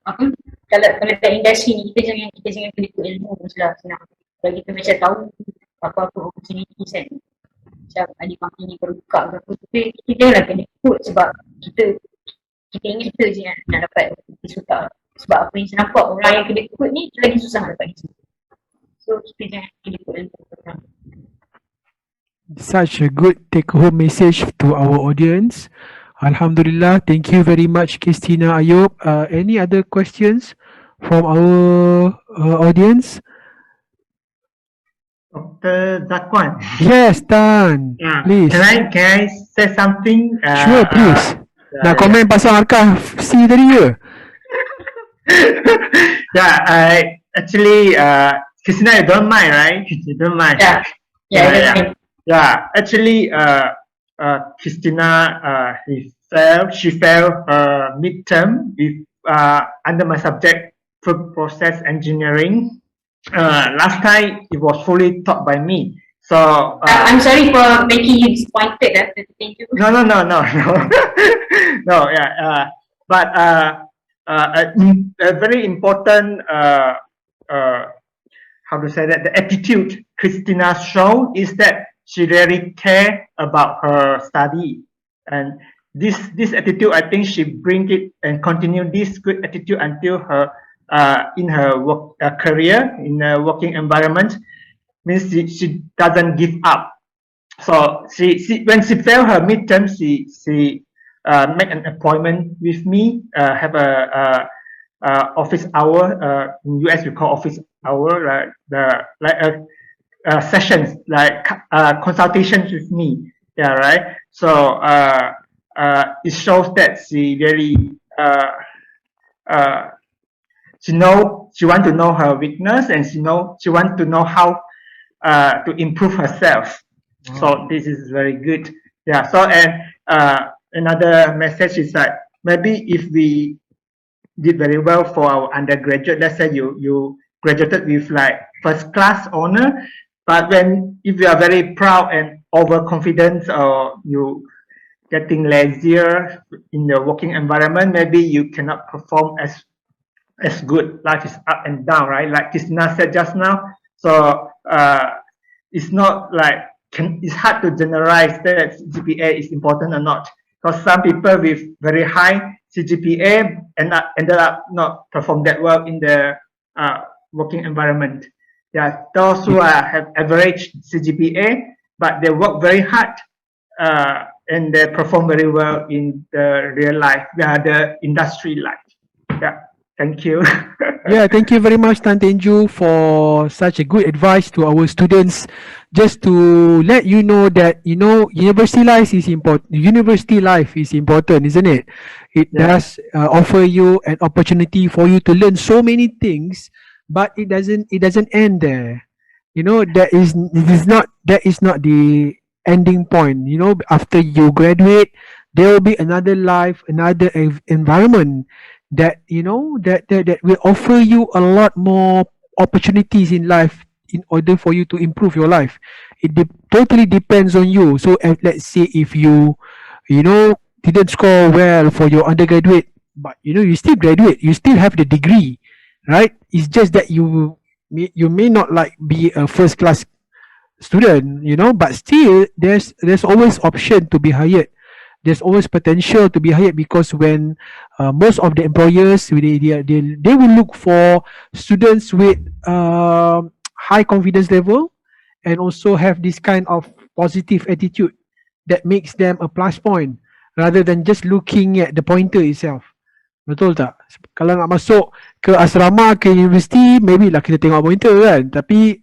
B: kalau kat industri ni kita jangan kena ikut ilmu je lah, senang. Kalau kita macam tahu apa-apa opportunity kan, macam ada company baru buka ke apa, kita janganlah kena ikut sebab kita ingat kita je nak dapat suka. Sebab apa yang saya nampak orang yang kena ikut ni lagi susah nak dapat itu. So kita jangan kena ikut ilmu.
A: Such a good take-home message to our audience. Alhamdulillah, thank you very much, Qistina Ayob. Any other questions from our audience?
D: Dr. Zakwan.
A: Yes, Tan. Please.
D: Can I say something?
A: Sure, please. Nak komen pasal Arkah C tadi ke?
D: Actually, Qistina, you don't mind, right? You don't mind. Yeah. Actually, Qistina, she failed midterm with under my subject food process engineering. Last time it was fully taught by me. So
B: I'm sorry for making you disappointed. Thank you.
D: No. No. Yeah. But a very important how to say that, the attitude Qistina showed is that she really care about her study, and this attitude, I think she bring it and continue this good attitude until her in her work career, in a working environment, means she doesn't give up. So she when she failed her midterm, she make an appointment with me, have a office hour. In US we call office hour, sessions, like consultations with me. Yeah, right. So it shows that she really she want to know her weakness, and she want to know how to improve herself. So this is very good. Yeah. So another message is that maybe if we did very well for our undergraduate, let's say you graduated with like first class honor, but when if you are very proud and overconfident, or you getting lazier in the working environment, maybe you cannot perform as good. Life is up and down, right? Like Qistina said just now. So it's not like it's hard to generalize that GPA is important or not, because some people with very high CGPA ended up not perform that well in the working environment. Yeah, those who have average CGPA but they work very hard and they perform very well in the real life, the industry life. Yeah, thank you.
A: Yeah, thank you very much, Tan Tenju, for such a good advice to our students. Just to let you know that university life is important. University life is important, isn't it? It does offer you an opportunity for you to learn so many things, but it doesn't end there. That is not the ending point. After you graduate, there will be another life, another environment that will offer you a lot more opportunities in life in order for you to improve your life. It totally depends on you. So let's say if you didn't score well for your undergraduate, but you still graduate, you still have the degree, right? It's just that you may not like be a first class student, but still there's always option to be hired. There's always potential to be hired, because when most of the employers they will look for students with high confidence level, and also have this kind of positive attitude that makes them a plus point, rather than just looking at the pointer itself. Betul tak? Kalau nak masuk ke asrama, ke universiti, maybe lah kita tengok pointer kan. Tapi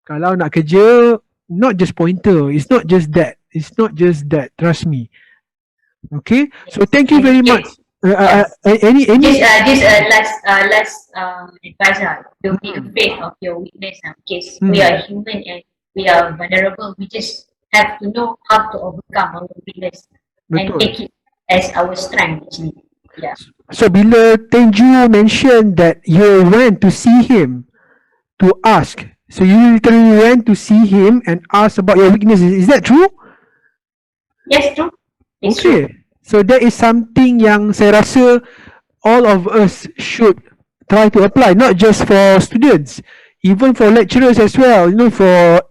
A: kalau nak kerja, not just pointer. It's not just that. Trust me. Okay, so thank you very much. Any
B: This last advice. Don't be afraid of your weakness. Because we are human and we are vulnerable. We just have to know how to overcome our weakness and
A: Betul.
B: take it as our strength. Actually, yeah.
A: So bila Tenju mentioned that you went to see him to ask, so you literally went to see him and ask about your weaknesses. Is that true?
B: Yes, true. It's true.
A: Okay. So that is something yang saya rasa all of us should try to apply, not just for students, even for lecturers as well, for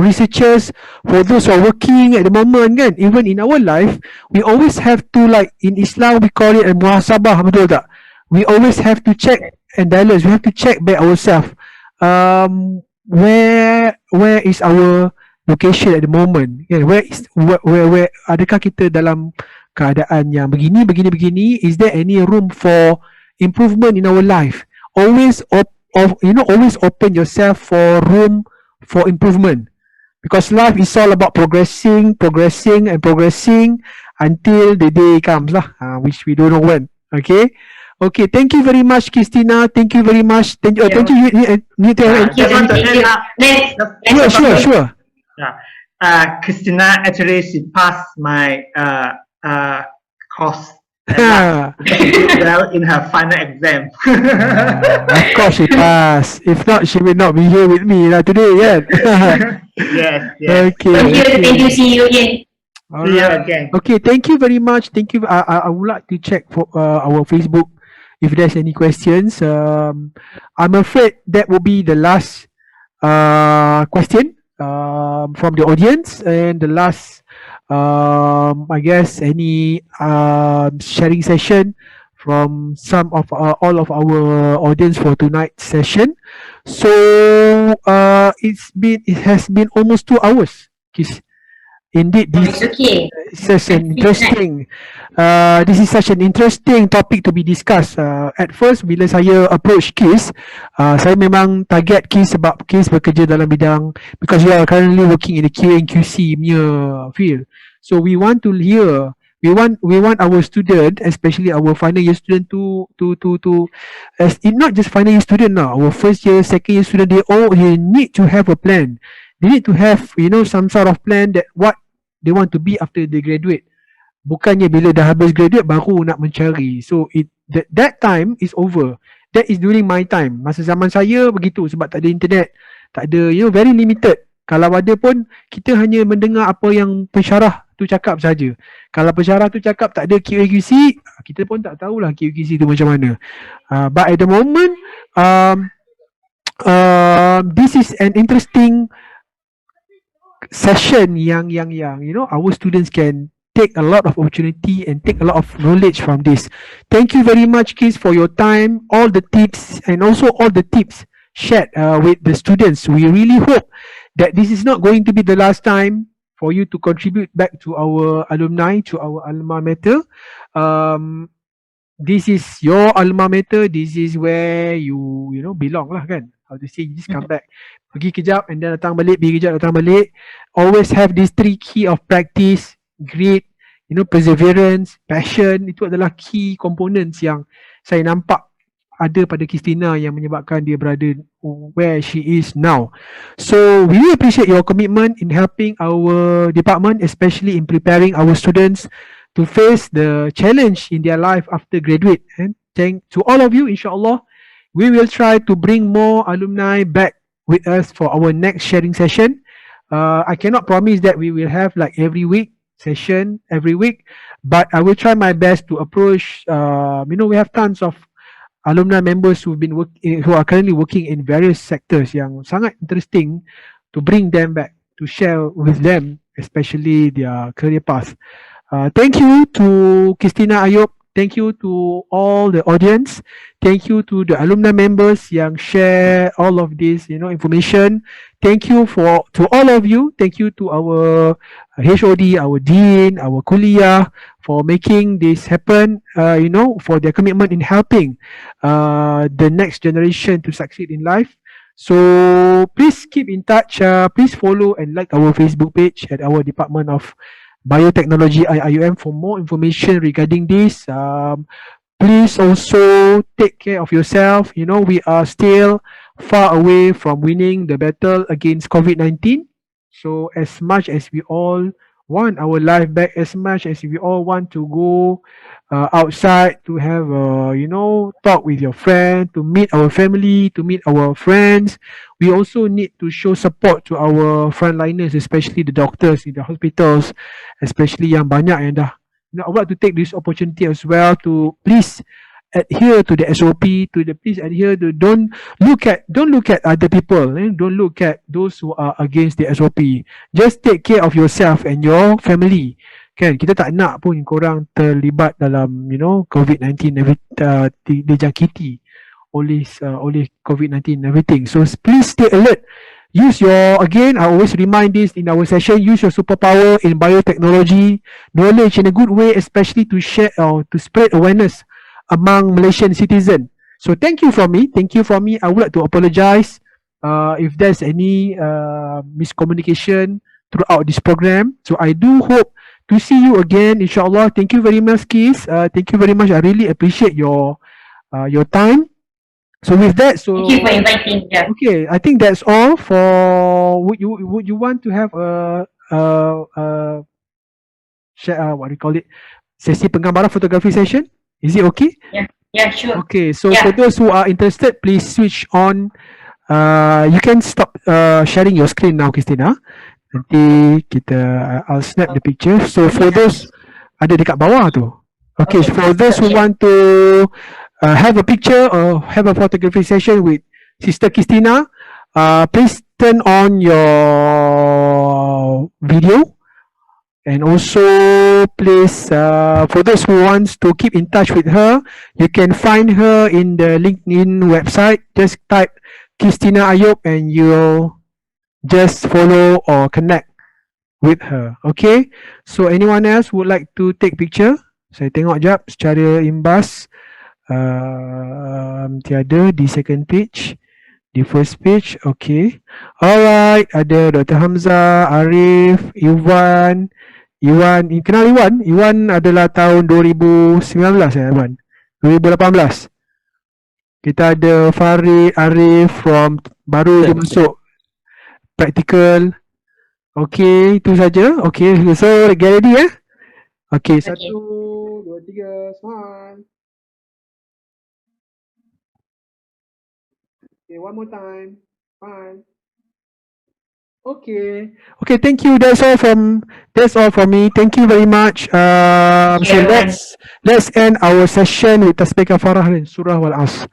A: researchers, for those who are working at the moment kan. Even in our life, we always have to, like in Islam we call it muhasabah, betul tak? We always have to check and balance. We have to check back ourselves. Where is our location at the moment? Where adakah kita dalam keadaan yang begini? Is there any room for improvement in our life? Always always open yourself for room for improvement, because life is all about progressing until the day comes lah, which we don't know when. Okay, thank you very much, Qistina. Thank you very much. Thank you. Need to sure.
D: Qistina actually she passed my course well in her final exam.
A: Of course she passed. If not, she will not be here with me today.
D: Yes.
A: Okay.
B: Thank you. See you again.
D: See you again.
A: Okay, thank you very much. Thank you. I would like to check for our Facebook if there's any questions. I'm afraid that will be the last question from the audience, and the last I guess any sharing session from all of our audience for tonight's session. So it has been almost 2 hours. Indeed, this is such an interesting. This is such an interesting topic to be discussed. At first, bila saya approach Qis, saya memang target Qis sebab Qis bekerja dalam bidang, because you are currently working in the QA and QC field. So we want to hear. We want our student, especially our final year student, to not just final year student now. Our first year, second year student, they need to have a plan. They need to have some sort of plan that they want to be after they graduate. Bukannya bila dah habis graduate baru nak mencari. So that time is over. That is during my time. Masa zaman saya begitu sebab tak ada internet, tak ada, very limited. Kalau ada pun kita hanya mendengar apa yang pensyarah tu cakap saja. Kalau pensyarah tu cakap tak ada QAQC, kita pun tak tahulah QAQC tu macam mana. But at the moment, this is an interesting session yang our students can take a lot of opportunity and take a lot of knowledge from this. Thank you very much, kids, for your time, all the tips, and also all the tips shared with the students. We really hope that this is not going to be the last time for you to contribute back to our alumni, to our alma mater. This is your alma mater. This is where you belong lah kan. How to say, you just come back. Pergi kejap and then datang balik, pergi kejap datang balik. Always have these 3 key of practice: grit, perseverance, passion. Itu adalah key components yang saya nampak ada pada Qistina yang menyebabkan dia berada where she is now. So we really appreciate your commitment in helping our department, especially in preparing our students to face the challenge in their life after graduate. And thank to all of you, inshallah, we will try to bring more alumni back with us for our next sharing session. I cannot promise that we will have like every week session every week, but I will try my best to approach. We have tons of alumni members who are currently working in various sectors yang sangat interesting, to bring them back to share with them, especially their career path. Thank you to Qistina Ayob. Thank you to all the audience. Thank you to the alumni members yang share all of this, information. Thank you to all of you. Thank you to our HOD, our dean, our kuliah for making this happen. For their commitment in helping the next generation to succeed in life. So please keep in touch. Please follow and like our Facebook page at our Department of Biotechnology IIUM for more information regarding this. Please also take care of yourself. We are still far away from winning the battle against COVID-19. So as much as we all want our life back, as much as we all want to go outside to have talk with your friend, to meet our family, to meet our friends, we also need to show support to our frontliners, especially the doctors in the hospitals, especially yang banyak yang dah. I would like to take this opportunity as well to please adhere to the SOP, please adhere to don't look at other people, don't look at those who are against the SOP. Just take care of yourself and your family. Kan, kita tak nak pun korang terlibat dalam COVID-19 dijangkiti oleh COVID-19 and everything. So please stay alert. I always remind this in our session, use your superpower in biotechnology, knowledge in a good way, especially to share or to spread awareness among Malaysian citizens. So thank you from me. I would like to apologize if there's any miscommunication throughout this program. So I do hope to see you again, inshallah. Thank you very much, Kis. Thank you very much. I really appreciate your time. So with that,
B: thank you for inviting. Yeah.
A: Okay, I think that's all for. Would you want to have what do you call it? Sesi penggambaran fotografi session? Is it okay?
B: Yeah, sure.
A: Okay, so for those who are interested, please switch on. You can stop sharing your screen now, Qistina. Nanti I'll snap the picture. So for those ada dekat bawah tu. Okay, for those who want to have a picture or have a photography session with Sister Qistina, please turn on your video, and also please for those who wants to keep in touch with her, you can find her in the LinkedIn website. Just type Qistina Ayob and you'll just follow or connect with her. Okay, so anyone else would like to take picture? Saya tengok jap secara imbas. Tiada di second page, di first page. Okay, alright, ada Dr. Hamzah, Arif, Iwan. Kenal Iwan? Iwan adalah tahun 2019 ya, Iwan? 2018. Kita ada Farid, Arif from baru je masuk practical. Okay, itu saja. Okay, so get ready ya. Okay,
B: Okay.
A: 1, 2, 3, smile. Okay, one more time. Smile. Okay. Okay, thank you. That's all from me. Thank you very much.
B: Thank you,
A: So
B: everyone.
A: let's end our session with tasbih kafarah dan surah wal as.